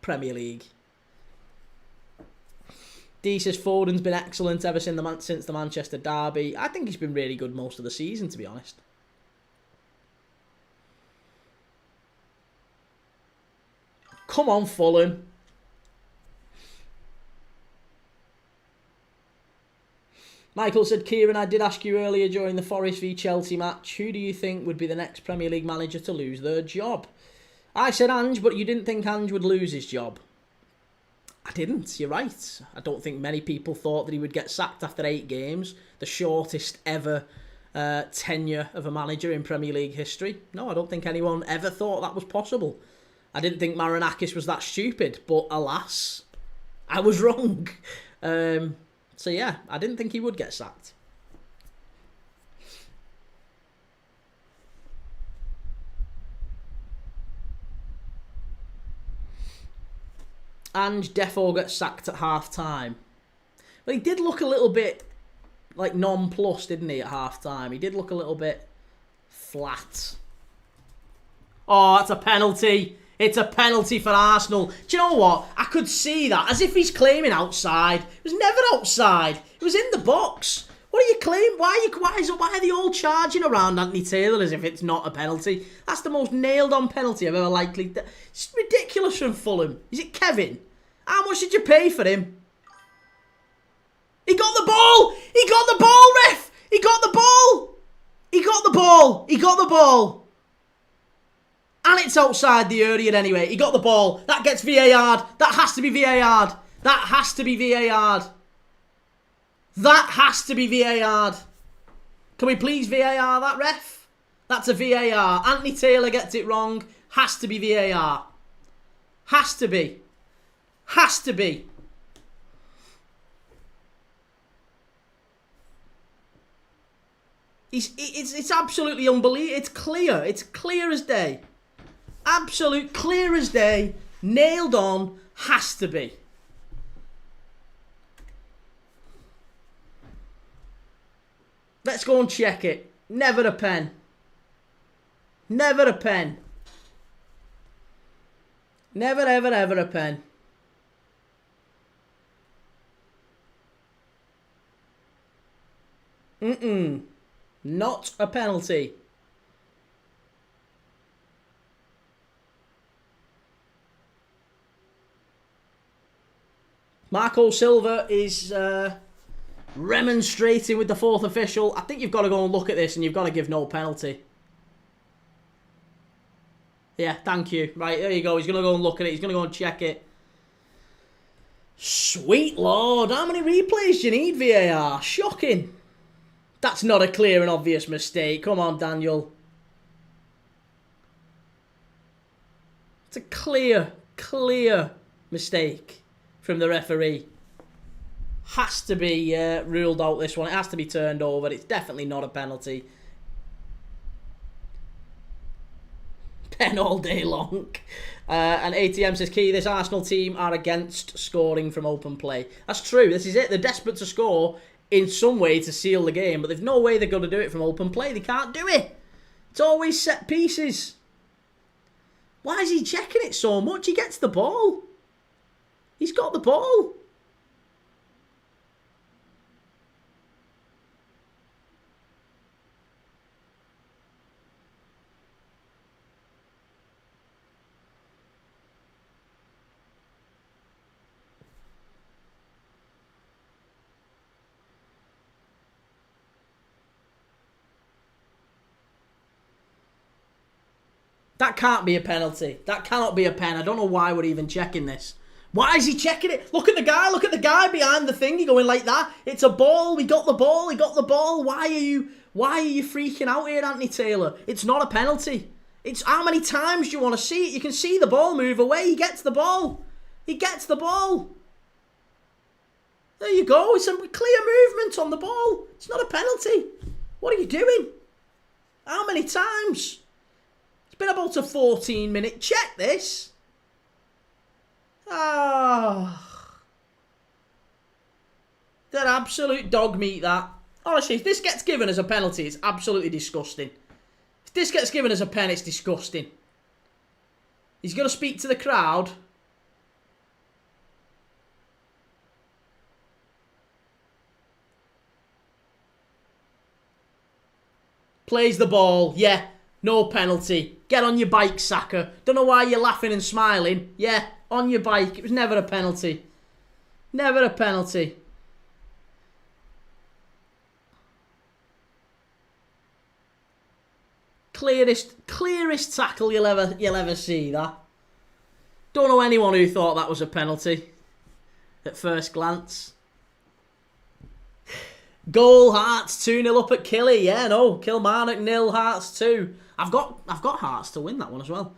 Premier League. D says Foden's been excellent ever since the Manchester derby. I think he's been really good most of the season, to be honest. Come on, Fulham. Michael said, Kieran, I did ask you earlier during the Forest v Chelsea match, who do you think would be the next Premier League manager to lose their job? I said Ange, but you didn't think Ange would lose his job. I didn't, you're right. I don't think many people thought that he would get sacked after 8 games, the shortest ever tenure of a manager in Premier League history. No, I don't think anyone ever thought that was possible. I didn't think Marinakis was that stupid, but alas, I was wrong. So yeah, I didn't think he would get sacked. And Defo gets sacked at half-time. But he did look a little bit like nonplussed, didn't he, at half-time? He did look a little bit flat. Oh, that's a penalty. It's a penalty for Arsenal. Do you know what? I could see that. As if he's claiming outside. It was never outside. It was in the box. What are you claiming? Why are they all charging around Anthony Taylor as if it's not a penalty? That's the most nailed-on penalty I've ever likely... It's ridiculous from Fulham. Is it Kevin? How much did you pay for him? He got the ball! He got the ball, ref! He got the ball! He got the ball! He got the ball! And it's outside the area anyway. He got the ball. That gets VAR'd. That has to be VAR'd. That has to be VAR'd. That has to be VAR'd. Can we please VAR that, ref? That's a VAR. Anthony Taylor gets it wrong. Has to be VAR. Has to be. Has to be. It's absolutely unbelievable. It's clear. It's clear as day. Absolute clear as day. Nailed on. Has to be. Let's go and check it. Never a pen. Never a pen. Never, ever, ever a pen. Not a penalty. Marco Silva is remonstrating with the 4th official. I think you've got to go and look at this and you've got to give no penalty. Yeah, thank you. Right, there you go. He's going to go and look at it. He's going to go and check it. Sweet Lord. How many replays do you need, VAR? Shocking. That's not a clear and obvious mistake. Come on, Daniel. It's a clear mistake from the referee. Has to be ruled out, this one. It has to be turned over. It's definitely not a penalty. Pen all day long. And ATM says, Key, this Arsenal team are against scoring from open play. That's true. This is it. They're desperate to score in some way to seal the game, but there's no way they're going to do it from open play. They can't do it. It's always set pieces. Why is he checking it so much? He gets the ball. He's got the ball. That can't be a penalty. That cannot be a pen. I don't know why we're even checking this. Why is he checking it? Look at the guy. Look at the guy behind the thing. You're going like that. It's a ball. We got the ball. He got the ball. Why are you freaking out here, Anthony Taylor? It's not a penalty. It's how many times do you want to see it? You can see the ball move away. He gets the ball. He gets the ball. There you go. It's a clear movement on the ball. It's not a penalty. What are you doing? How many times? It's been about a 14-minute check, this. Ah. They're absolute dog meat, that. Honestly, if this gets given as a penalty, it's absolutely disgusting. If this gets given as a pen, it's disgusting. He's going to speak to the crowd. Plays the ball. Yeah. No penalty. Get on your bike, Saka. Don't know why you're laughing and smiling. Yeah. On your bike. It was never a penalty. Never a penalty. Clearest tackle you'll ever see, that. Don't know anyone who thought that was a penalty at first glance. Goal, Hearts 2-0 up at Killy. Yeah, no, Kilmarnock 0, Hearts 2. I've got Hearts to win that one as well.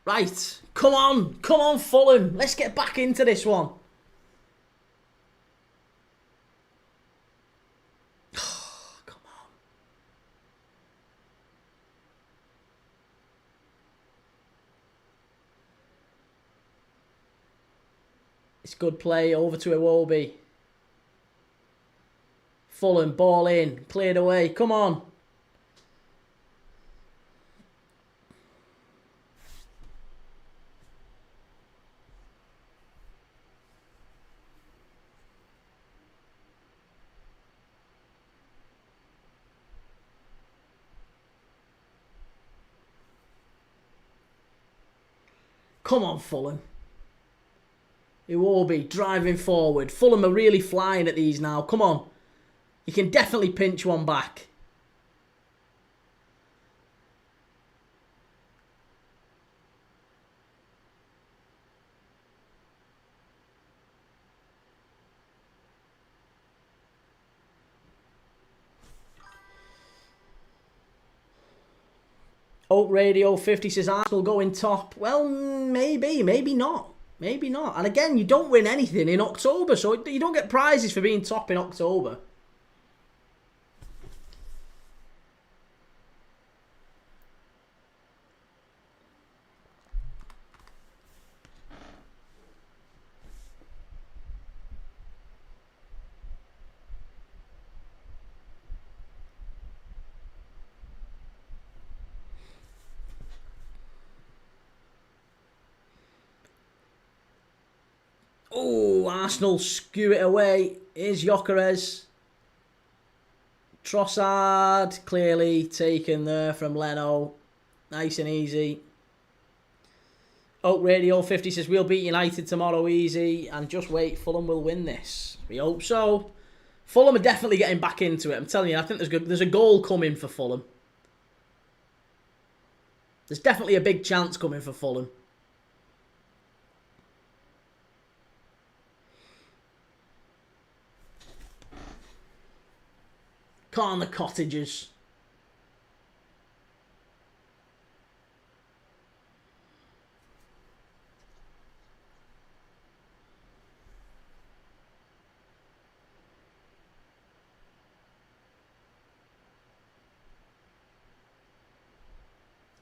Right, come on, Fulham. Let's get back into this one. Come on. It's good play over to Iwobi. Fulham, ball in, cleared away. Come on. Come on, Fulham. Iwobi driving forward. Fulham are really flying at these now. Come on. You can definitely pinch one back. Oak Radio 50 says Arsenal going top. Well, maybe not. Maybe not. And again, you don't win anything in October, so you don't get prizes for being top in October. Oh, Arsenal skew it away. Here's Gyökeres. Trossard, clearly taken there from Leno. Nice and easy. Oak Radio 50 says, we'll beat United tomorrow easy. And just wait, Fulham will win this. We hope so. Fulham are definitely getting back into it. I'm telling you, I think there's a goal coming for Fulham. There's definitely a big chance coming for Fulham. Come on, the Cottagers.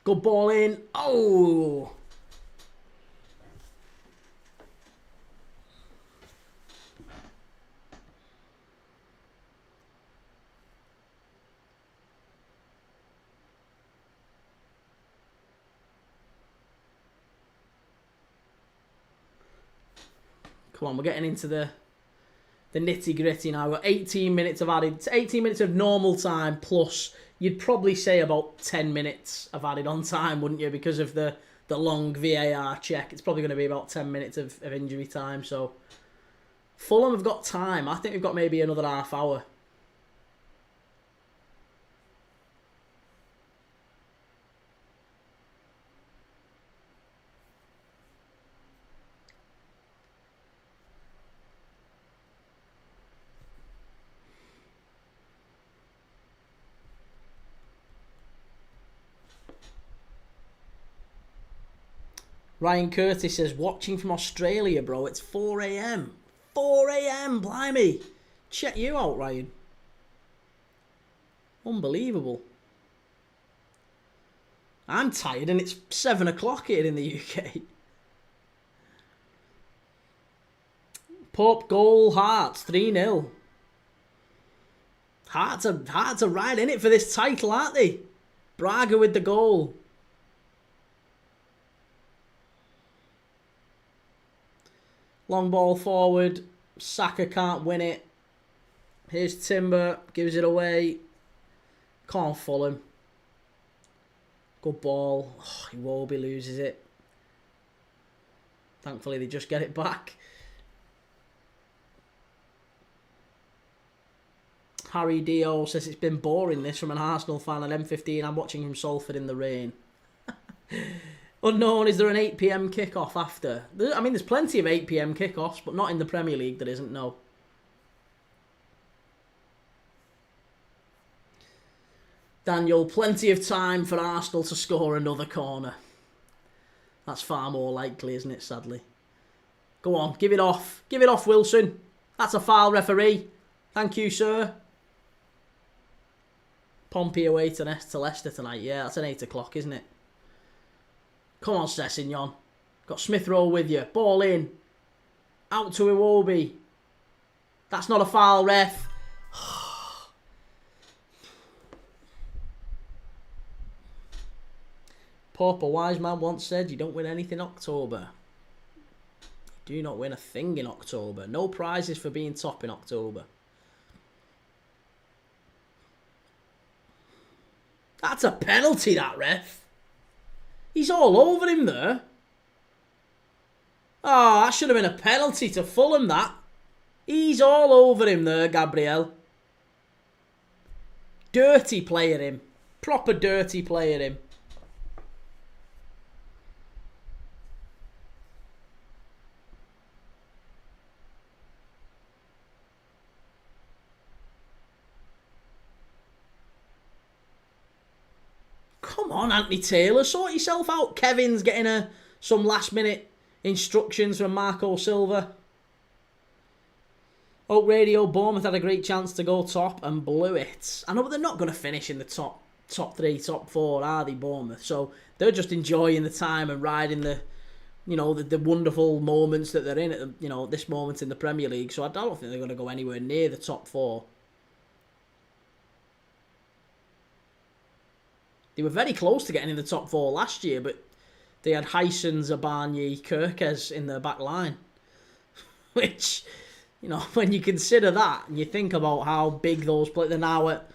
Good ball in. Oh! Come on, we're getting into the nitty gritty now. We've got 18 minutes of added, 18 minutes of normal time plus. You'd probably say about 10 minutes of added on time, wouldn't you? Because of the long VAR check. It's probably going to be about 10 minutes of injury time. So Fulham have got time. I think we've got maybe another half hour. Ryan Curtis says, watching from Australia, bro. It's 4 a.m. 4 a.m. Blimey. Check you out, Ryan. Unbelievable. I'm tired and it's 7 o'clock here in the UK. Pope goal, Hearts 3-0. Hearts are right in it for this title, aren't they? Braga with the goal. Long ball forward. Saka can't win it. Here's Timber. Gives it away. Can't Fulham. Good ball. Oh, Iwobi loses it. Thankfully, they just get it back. Harry Dio says it's been boring this from an Arsenal fan at M15. I'm watching from Salford in the rain. Unknown, is there an 8 PM kickoff after? I mean, there's plenty of 8 PM kickoffs, but not in the Premier League, there isn't, no. Daniel, plenty of time for Arsenal to score another corner. That's far more likely, isn't it, sadly? Go on, give it off. Give it off, Wilson. That's a foul, referee. Thank you, sir. Pompey away to Leicester tonight. Yeah, that's an 8 o'clock, isn't it? Come on, Sessegnon. Got Smith Rowe with you. Ball in. Out to Iwobi. That's not a foul, ref. Pauper Wiseman once said, you don't win anything in October. You do not win a thing in October. No prizes for being top in October. That's a penalty, that ref. He's all over him there. Oh, that should have been a penalty to Fulham, that. He's all over him there, Gabriel. Dirty player, him. Proper dirty player, him. Come on, Anthony Taylor, sort yourself out. Kevin's getting some last-minute instructions from Marco Silva. Oak Radio, Bournemouth had a great chance to go top and blew it. I know, but they're not going to finish in the top 3, top 4, are they, Bournemouth? So they're just enjoying the time and riding the wonderful moments that they're in at this moment in the Premier League. So I don't think they're going to go anywhere near the top 4. They were very close to getting in the top 4 last year, but they had Hyson, Zabarnyi, Kirkes in their back line. Which, when you consider that and you think about how big those players, they're now at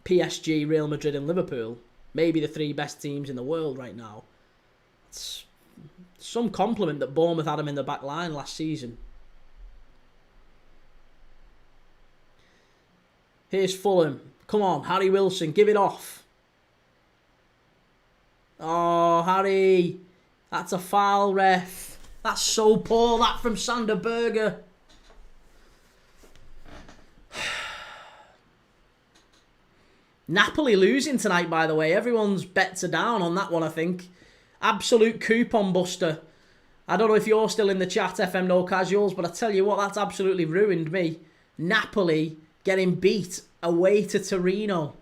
PSG, Real Madrid and Liverpool, maybe the 3 best teams in the world right now. It's some compliment that Bournemouth had them in the back line last season. Here's Fulham. Come on, Harry Wilson, give it off. Oh, Harry. That's a foul, ref. That's so poor, that from Sander Berger. Napoli losing tonight, by the way. Everyone's bets are down on that one, I think. Absolute coupon buster. I don't know if you're still in the chat, FM No Casuals, but I tell you what, that's absolutely ruined me. Napoli getting beat away to Torino.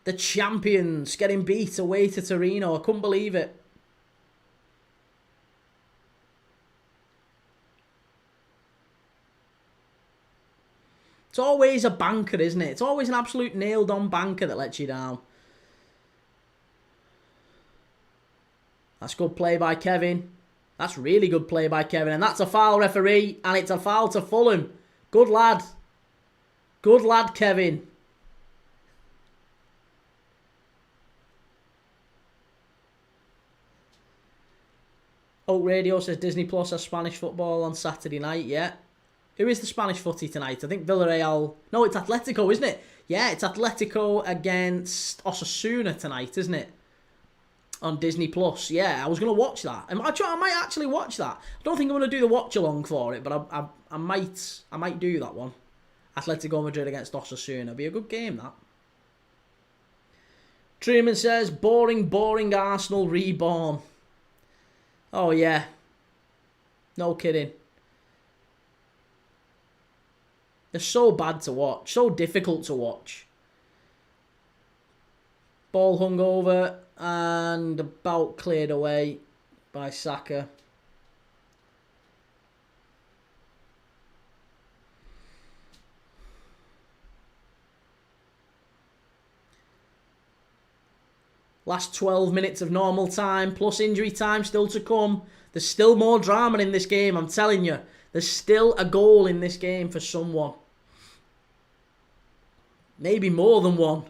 The champions getting beat away to Torino. I couldn't believe it. It's always a banker, isn't it? It's always an absolute nailed-on banker that lets you down. That's good play by Kevin. That's really good play by Kevin. And that's a foul, referee. And it's a foul to Fulham. Good lad. Good lad, Kevin. Oak Radio says Disney Plus has Spanish football on Saturday night. Yeah. Who is the Spanish footy tonight? I think Villarreal. No, it's Atletico, isn't it? Yeah, it's Atletico against Osasuna tonight, isn't it? On Disney Plus. Yeah, I was going to watch that. I might actually watch that. I don't think I'm going to do the watch along for it, but I might do that one. Atletico Madrid against Osasuna. Be a good game, that. Truman says, boring Arsenal reborn. Oh, yeah. No kidding. They're so bad to watch. So difficult to watch. Ball hung over and about cleared away by Saka. Last 12 minutes of normal time, plus injury time still to come. There's still more drama in this game, I'm telling you. There's still a goal in this game for someone. Maybe more than one.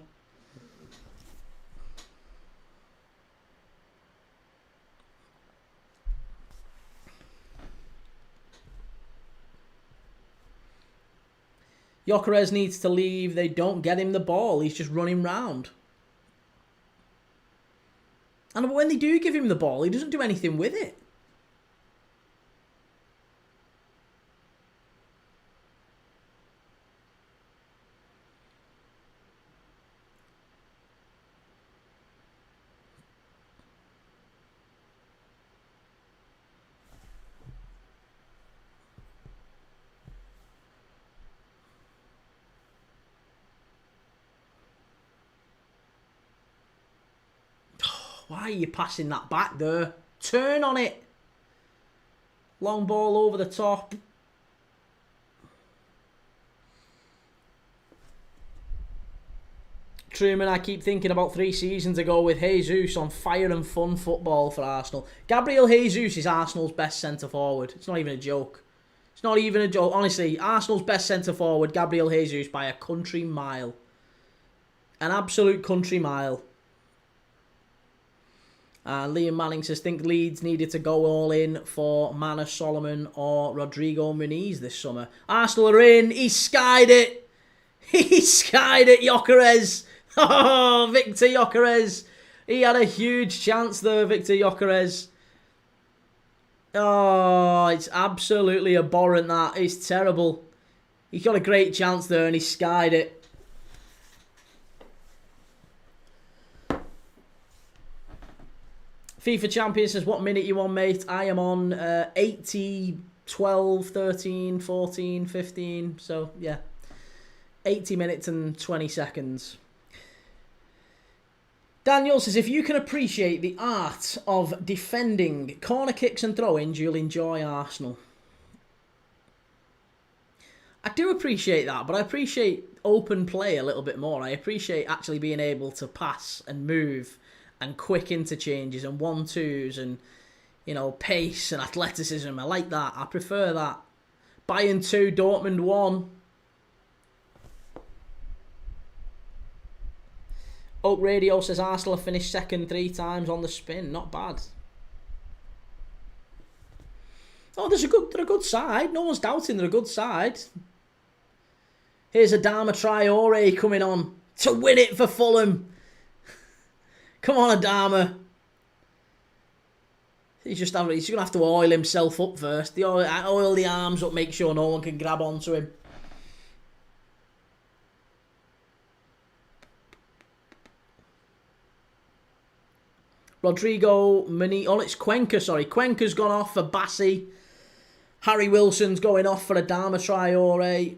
Gyökeres needs to leave. They don't get him the ball. He's just running round. And when they do give him the ball, he doesn't do anything with it. Why are you passing that back there? Turn on it. Long ball over the top. Truman, I keep thinking about 3 seasons ago with Jesus on fire and fun football for Arsenal. Gabriel Jesus is Arsenal's best centre-forward. It's not even a joke. It's not even a joke. Honestly, Arsenal's best centre-forward, Gabriel Jesus, by a country mile. An absolute country mile. Liam Manning says, think Leeds needed to go all in for Manor Solomon or Rodrigo Muniz this summer. Arsenal are in. He skied it. He skied it, Gyökeres. Oh, Victor Gyökeres. He had a huge chance there, Victor Gyökeres. Oh, it's absolutely abhorrent, that. It's terrible. He got a great chance there and he skied it. FIFA Champion says, what minute you on, mate? I am on 80, 12, 13, 14, 15. So, yeah. 80 minutes and 20 seconds. Daniel says, if you can appreciate the art of defending corner kicks and throw-ins, you'll enjoy Arsenal. I do appreciate that, but I appreciate open play a little bit more. I appreciate actually being able to pass and move and quick interchanges and 1-2s and, you know, pace and athleticism. I like that. I prefer that. Bayern 2, Dortmund 1. Oak Radio says Arsenal have finished second 3 times on the spin. Not bad. Oh, they're a good side. No one's doubting they're a good side. Here's Adama Traore coming on to win it for Fulham. Come on, Adama. He's going to have to oil himself up first. Oil the arms up, make sure no one can grab onto him. Rodrigo Mani. Oh, it's Cuenca, sorry. Cuenca's gone off for Bassi. Harry Wilson's going off for Adama Traore.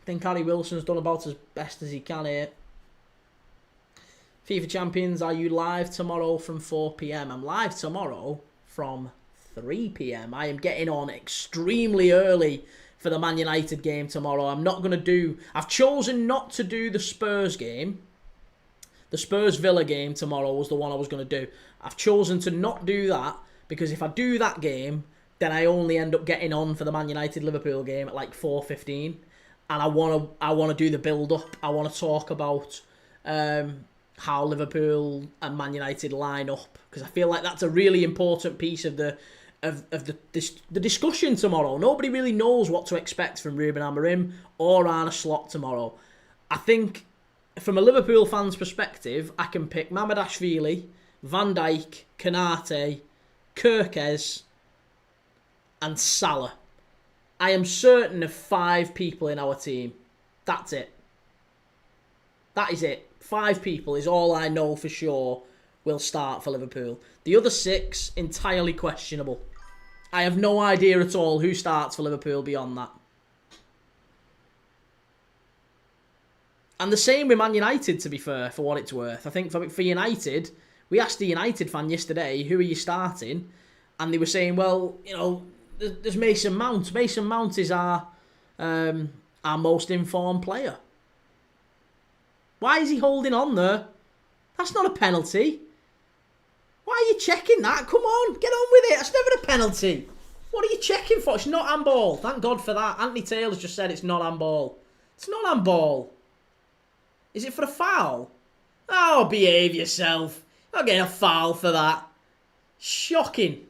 I think Harry Wilson's done about as best as he can here. FIFA Champions, are you live tomorrow from 4 PM? I'm live tomorrow from 3 PM. I am getting on extremely early for the Man United game tomorrow. I've chosen not to do the Spurs game. The Spurs-Villa game tomorrow was the one I was going to do. I've chosen to not do that because if I do that game, then I only end up getting on for the Man United-Liverpool game at like 4:15. And I want to do the build-up. I want to talk about how Liverpool and Man United line up, because I feel like that's a really important piece of the discussion tomorrow. Nobody really knows what to expect from Ruben Amorim or Arne Slot tomorrow. I think from a Liverpool fan's perspective, I can pick Mamadashvili, Van Dijk, Konate, Kirkez, and Salah. I am certain of 5 people in our team. That's it. That is it. 5 people is all I know for sure will start for Liverpool. The other 6, entirely questionable. I have no idea at all who starts for Liverpool beyond that. And the same with Man United, to be fair, for what it's worth. I think for United, we asked the United fan yesterday, who are you starting? And they were saying, well, you know, there's Mason Mount. Mason Mount is our most informed player. Why is he holding on there? That's not a penalty. Why are you checking that? Come on, get on with it. That's never a penalty. What are you checking for? It's not handball. Thank God for that. Anthony Taylor's just said it's not handball. It's not handball. Is it for a foul? Oh, behave yourself. You're not getting a foul for that. Shocking.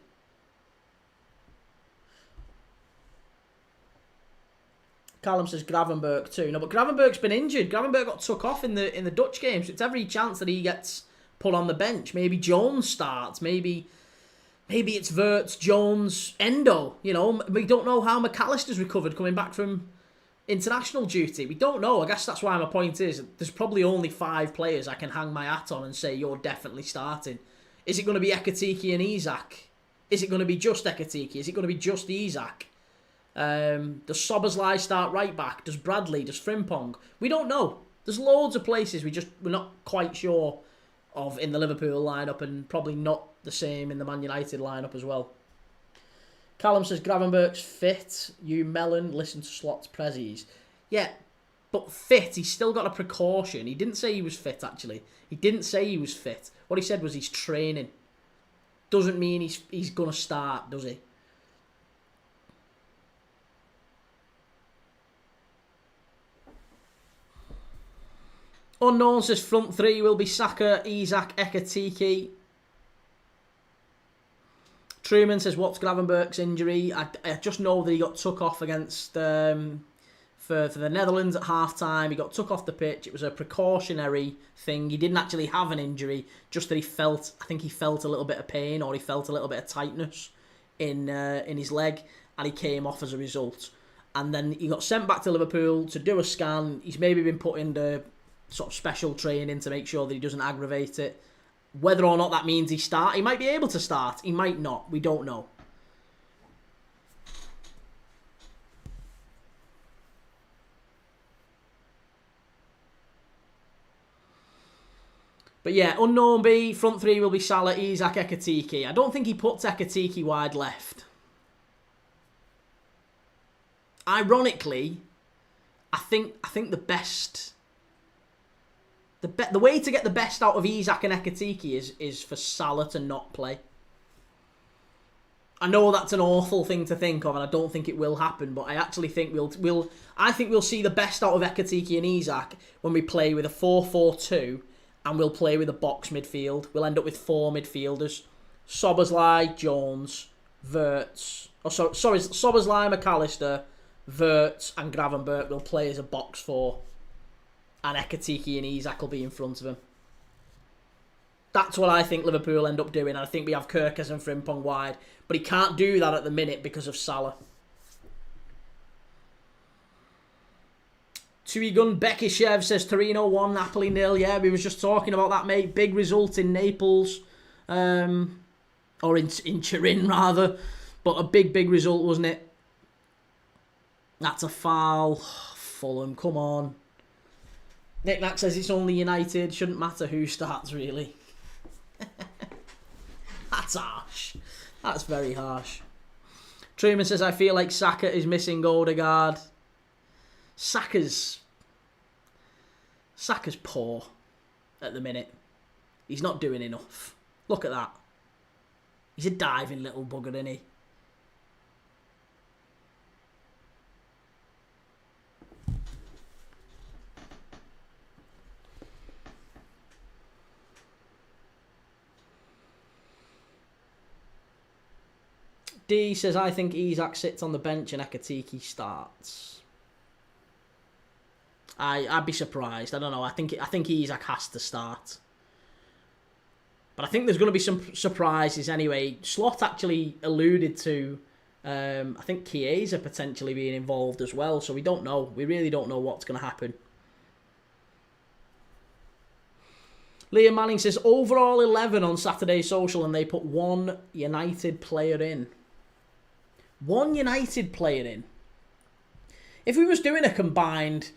Callum says Gravenberg too. No, but Gravenberg's been injured. Gravenberg got took off in the Dutch game, so it's every chance that he gets put on the bench. Maybe Jones starts. Maybe it's Wirtz, Jones, Endo. You know, we don't know how McAllister's recovered coming back from international duty. We don't know. I guess that's why my point is there's probably only 5 players I can hang my hat on and say you're definitely starting. Is it going to be Ekatike and Isak? Is it going to be just Ekatike? Is it going to be just Isak? Does Soberslai start right back? Does Bradley? Does Frimpong? We don't know. There's loads of places we're not quite sure of in the Liverpool lineup, and probably not the same in the Man United lineup as well. Callum says Gravenberg's fit. You melon, listen to Slot's prezzies. Yeah, but fit. He's still got a precaution. He didn't say he was fit, actually. He didn't say he was fit. What he said was he's training. Doesn't mean he's going to start, does he? Unknown says front 3 will be Saka, Isak, Ekatike. Truman says, what's Gravenberg's injury? I just know that he got took off against for the Netherlands at half-time. He got took off the pitch. It was a precautionary thing. He didn't actually have an injury, just that I think he felt a little bit of pain, or he felt a little bit of tightness in his leg, and he came off as a result. And then he got sent back to Liverpool to do a scan. He's maybe been put into sort of special training to make sure that he doesn't aggravate it. Whether or not that means he might be able to start. He might not. We don't know. But yeah, unknown B, front 3 will be Salah, Isak, Ekatike. I don't think he puts Ekatike wide left. Ironically, I think the best... The way to get the best out of Isak and Ekatike is for Salah to not play. I know that's an awful thing to think of, and I don't think it will happen. But I actually think we'll see the best out of Ekatike and Isak when we play with a 4-4-2, and we'll play with a box midfield. We'll end up with 4 midfielders: Soberslai, Jones, Wirtz. Soberslai, McAllister, Wirtz, and Gravenberg will play as a box 4. And Ekatike and Isak will be in front of him. That's what I think Liverpool end up doing. And I think we have Kirkes and Frimpong wide. But he can't do that at the minute because of Salah. Tuigun Bekishev says Torino 1, Napoli 0. Yeah, we was just talking about that, mate. Big result in Naples. Or in Turin, rather. But a big result, wasn't it? That's a foul. Fulham, come on. Nick Knack says it's only United. Shouldn't matter who starts, really. That's harsh. That's very harsh. Truman says, I feel like Saka is missing Odegaard. Saka's poor at the minute. He's not doing enough. Look at that. He's a diving little bugger, isn't he? D says, I think Isak sits on the bench and Ekatike starts. I'd be surprised. I don't know. I think Isak has to start. But I think there's going to be some surprises anyway. Slot actually alluded to, I think Chiesa potentially being involved as well. So we don't know. We really don't know what's going to happen. Liam Manning says, overall 11 on Saturday Social, and they put 1 United player in. 1 United player in. If we was doing a combined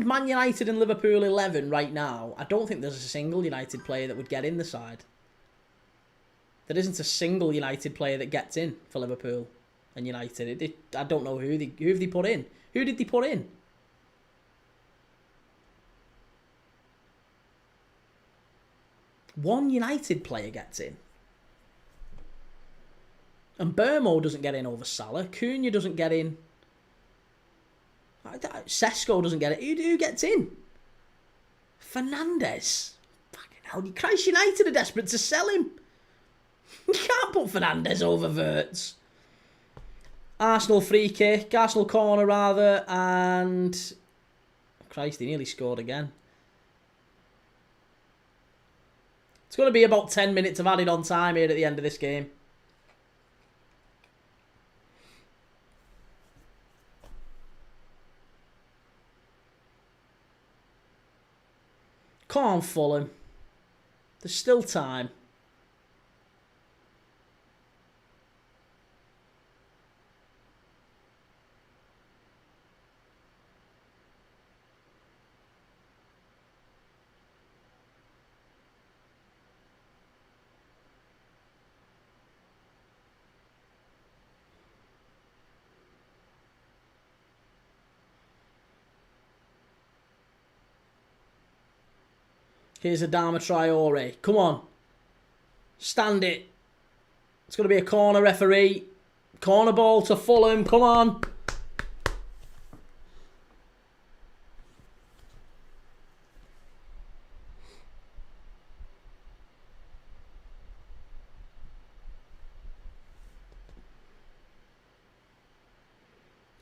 Man United and Liverpool 11 right now, I don't think there's a single United player that would get in the side. There isn't a single United player that gets in for Liverpool and United. I don't know who have they put in. Who did they put in? One United player gets in. And Burmo doesn't get in over Salah. Cunha doesn't get in. Sesko doesn't get it. Who gets in? Fernandes. Fucking hell, Christ United are desperate to sell him. You can't put Fernandes over Wirtz. Arsenal free kick. Arsenal corner, rather. And... Christ, he nearly scored again. It's going to be about 10 minutes of added on time here at the end of this game. Come on, Fulham. There's still time. Here's Adama Traore. Come on. Stand it. It's going to be a corner, referee. Corner ball to Fulham. Come on.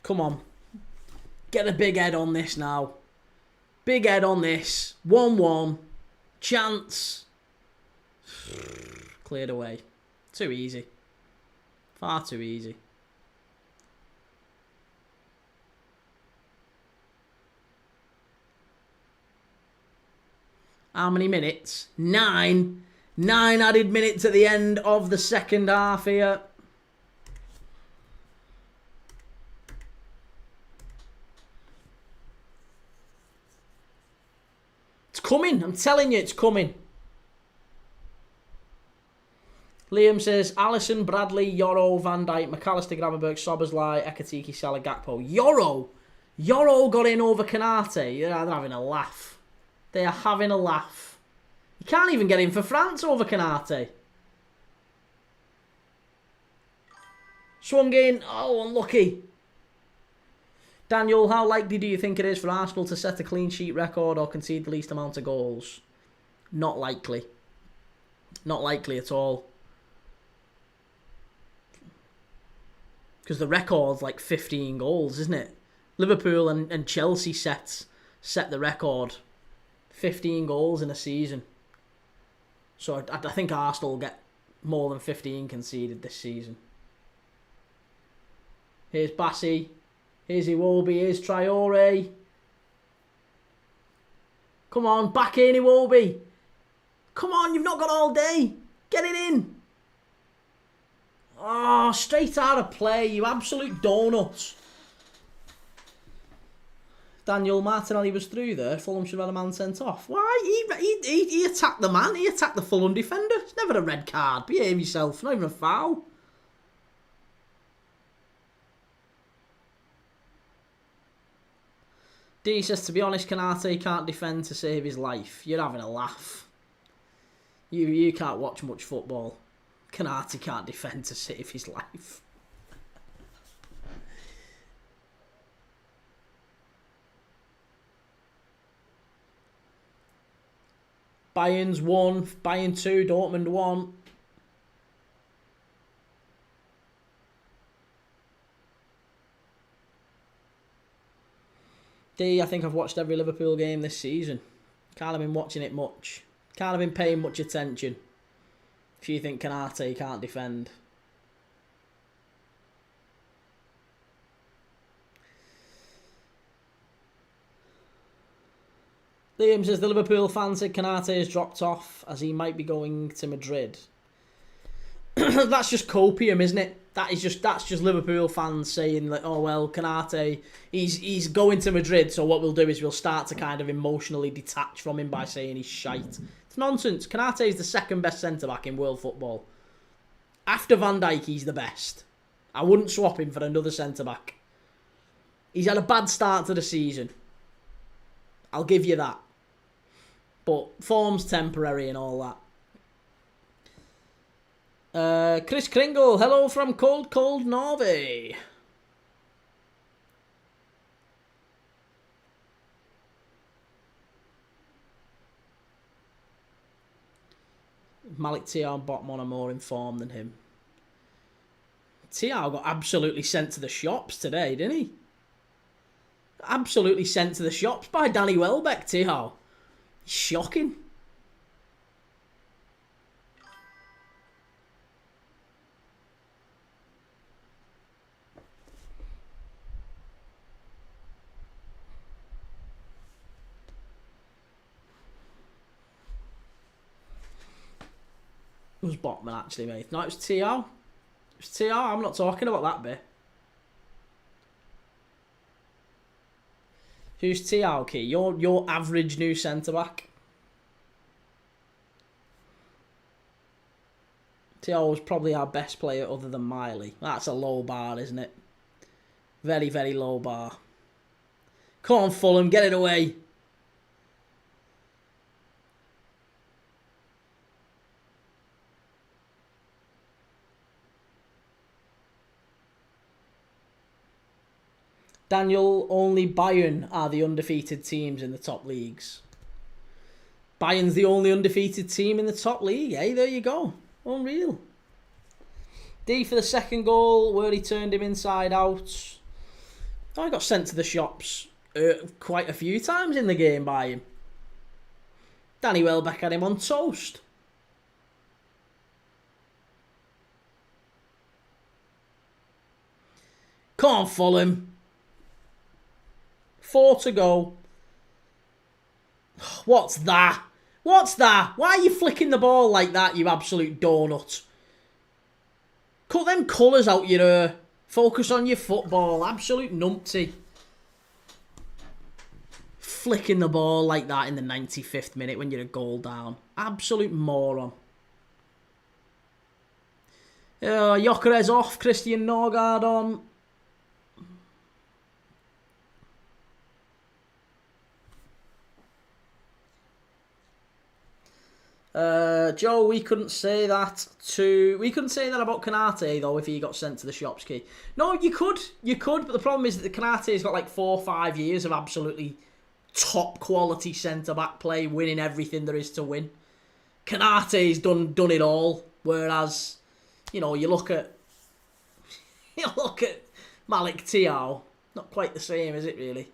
Come on. Get a big head on this now. Big head on this. 1-1. Chance. Cleared away. Too easy. Far too easy. How many minutes? 9. 9 added minutes at the end of the second half here. Coming, I'm telling you, it's coming. Liam says Alisson, Bradley, Yoro, Van Dijk, McAllister, Gravenberch, Soboslai, Ekatiki, Salah, Gakpo. Yoro got in over Kanate. They're having a laugh. They are having a laugh. You can't even get in for France over Kanate. Swung in. Oh, unlucky. Daniel, how likely do you think it is for Arsenal to set a clean sheet record or concede the least amount of goals? Not likely. Not likely at all. Because the record's like 15 goals, isn't it? Liverpool and Chelsea set the record. 15 goals in a season. So I think Arsenal will get more than 15 conceded this season. Here's Bassey. Here's Iwobi, here's Traore. Come on, back in Iwobi. Come on, you've not got all day. Get it in. Oh, straight out of play, you absolute donuts. Daniel Martinelli was through there. Fulham should have had a man sent off. Why? He attacked the man. He attacked the Fulham defender. It's never a red card. Behave yourself. Not even a foul. D says, to be honest, Kanate can't defend to save his life. You're having a laugh. You can't watch much football. Kanate can't defend to save his life. Bayern's 1, Bayern 2, Dortmund 1. D, I think I've watched every Liverpool game this season. Can't have been watching it much. Can't have been paying much attention. If you think Kanate can't defend. Liam says the Liverpool fan said Kanate has dropped off as he might be going to Madrid. That's just copium, isn't it? That's just Liverpool fans saying like, oh well, Kanate, he's going to Madrid, so what we'll do is we'll start to kind of emotionally detach from him by saying he's shite. It's nonsense. Kanate is the second best centre back in world football. After Van Dijk, he's the best. I wouldn't swap him for another centre back. He's had a bad start to the season. I'll give you that. But form's temporary and all that. Chris Kringle, hello from cold Norway. Malik Tiao and Botman are more informed than him. Tiao got absolutely sent to the shops today, didn't he? Absolutely sent to the shops by Danny Welbeck, Tiao. Shocking. It was Botman actually, mate. No, it was Tiao. It was Tiao. I'm not talking about that bit. Who's Tiao, Key? Your average new centre-back. Tiao was probably our best player other than Miley. That's a low bar, isn't it? Very, very low bar. Come on, Fulham, get it away. Daniel, only Bayern are the undefeated teams in the top leagues. Bayern's the only undefeated team in the top league. Hey, there you go. Unreal. D for the second goal, where he turned him inside out. I got sent to the shops quite a few times in the game by him. Danny Welbeck had him on toast. Come on, Fulham. 4 to go. What's that? What's that? Why are you flicking the ball like that, you absolute donut? Cut them colours out your hair. Focus on your football. Absolute numpty. Flicking the ball like that in the 95th minute when you're a goal down. Absolute moron. Jokeres off. Christian Norgard on. Joe, we couldn't say that about Kanate though if he got sent to the shops, Key. No, you could, but the problem is that the Kanate's got like 4 or 5 years of absolutely top quality centre back play, winning everything there is to win. Kanate's done it all, whereas you look at Malik Tiao, not quite the same, is it really?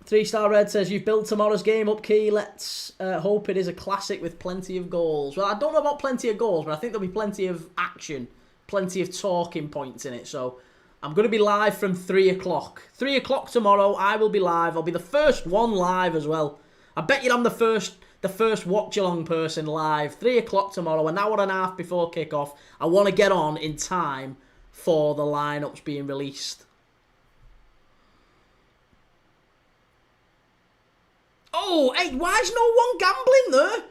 Three-star Red says, you've built tomorrow's game up, Key. Let's hope it is a classic with plenty of goals. Well, I don't know about plenty of goals, but I think there'll be plenty of action, plenty of talking points in it. So I'm going to be live from 3 o'clock. 3 o'clock tomorrow, I will be live. I'll be the first one live as well. I bet you I'm the first watch-along person live. 3 o'clock tomorrow, an hour and a half before kick-off. I want to get on in time for the lineups being released. Oh, hey, why is no one gambling there?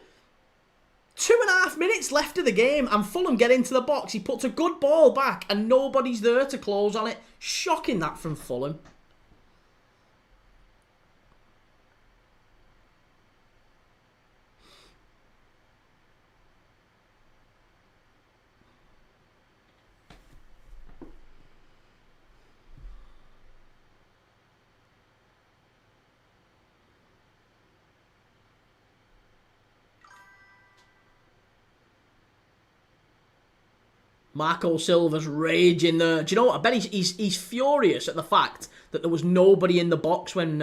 2.5 minutes left of the game and Fulham get into the box. He puts a good ball back and nobody's there to close on it. Shocking that from Fulham. Marco Silva's raging there. Do you know what? I bet he's furious at the fact that there was nobody in the box when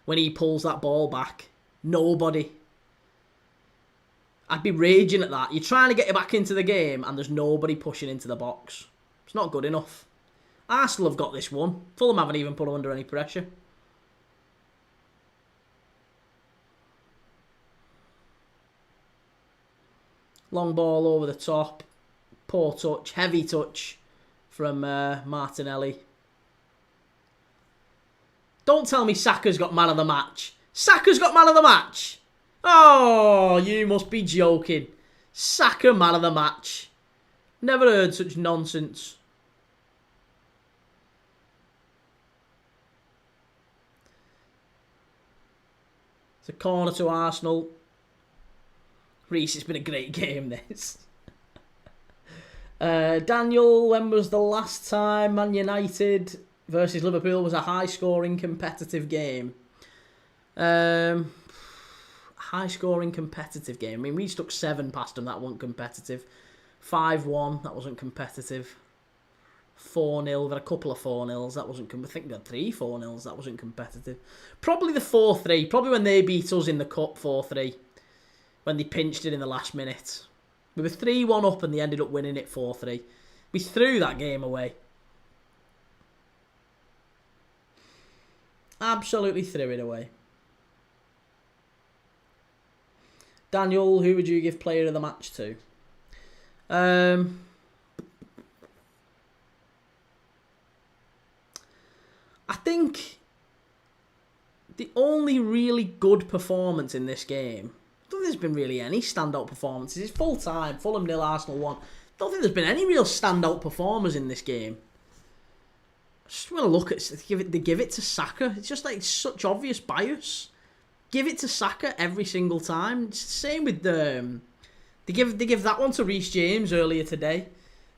he pulls that ball back. Nobody. I'd be raging at that. You're trying to get you back into the game and there's nobody pushing into the box. It's not good enough. Arsenal have got this one. Fulham haven't even put them under any pressure. Long ball over the top. Poor touch, heavy touch from Martinelli. Don't tell me Saka's got man of the match. Saka's got man of the match. Oh, you must be joking. Saka man of the match. Never heard such nonsense. It's a corner to Arsenal. Reece, it's been a great game, this. Daniel, when was the last time Man United versus Liverpool was a high-scoring competitive game? High-scoring competitive game. I mean, we stuck 7 past them. That wasn't competitive. 5-1. That wasn't competitive. 4-0. There are a couple of 4-0s. That wasn't. I think we had 3 4-0s. That wasn't competitive. Probably the 4-3. Probably when they beat us in the cup 4-3. When they pinched it in the last minute. We were 3-1 up and they ended up winning it 4-3. We threw that game away. Absolutely threw it away. Daniel, who would you give player of the match to? I think the only really good performance in this game, I don't think there's been really any standout performances. It's full time, Fulham 0, Arsenal 1. I don't think there's been any real standout performers in this game. I just want to look at they give it to Saka. It's just like such obvious bias. Give it to Saka every single time. It's the same with the. They give that one to Reece James earlier today,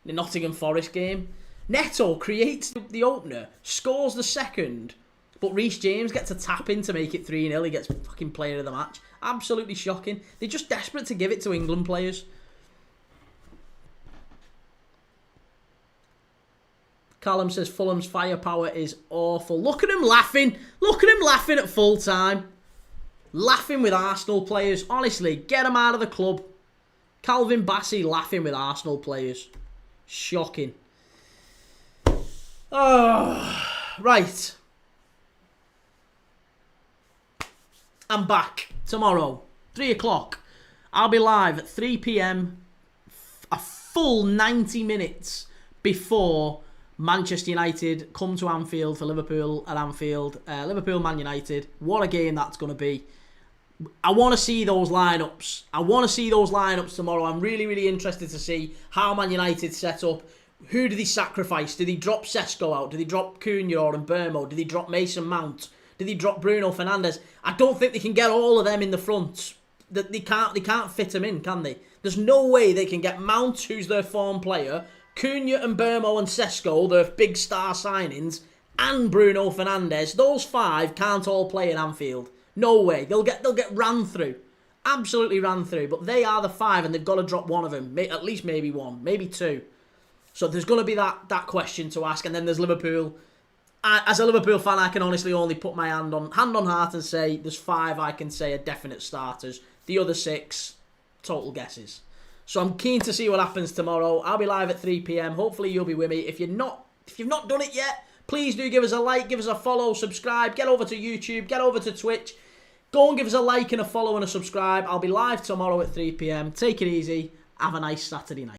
the Nottingham Forest game. Neto creates the opener, scores the second, but Reece James gets a tap in to make it 3-0. He gets fucking player of the match. Absolutely shocking. They're just desperate to give it to England players. Callum says Fulham's firepower is awful. Look at him laughing. Look at him laughing at full time. Laughing with Arsenal players. Honestly, get him out of the club. Calvin Bassey laughing with Arsenal players. Shocking. Oh, right. I'm back tomorrow, 3 o'clock. I'll be live at 3 p.m. a full 90 minutes before Manchester United come to Anfield for Liverpool at Anfield. Liverpool, Man United. What a game that's going to be. I want to see those lineups. I want to see those lineups tomorrow. I'm really, really interested to see how Man United set up. Who do they sacrifice? Do they drop Sesko out? Do they drop Cunha or Mbeumo? Do they drop Mason Mount? Do they drop Bruno Fernandes? I don't think they can get all of them in the front. They can't fit them in, can they? There's no way they can get Mount, who's their form player, Cunha and Mbeumo and Sesko, their big star signings, and Bruno Fernandes. Those 5 can't all play in Anfield. No way. They'll get ran through. Absolutely ran through. But they are the 5 and they've got to drop one of them. At least maybe 1. Maybe 2. So there's going to be that question to ask. And then there's Liverpool. As a Liverpool fan, I can honestly only put my hand on heart and say there's 5 I can say are definite starters. The other 6, total guesses. So I'm keen to see what happens tomorrow. I'll be live at 3 p.m. Hopefully you'll be with me. If you've not done it yet, please do give us a like, give us a follow, subscribe. Get over to YouTube, get over to Twitch. Go and give us a like and a follow and a subscribe. I'll be live tomorrow at 3 p.m. Take it easy. Have a nice Saturday night.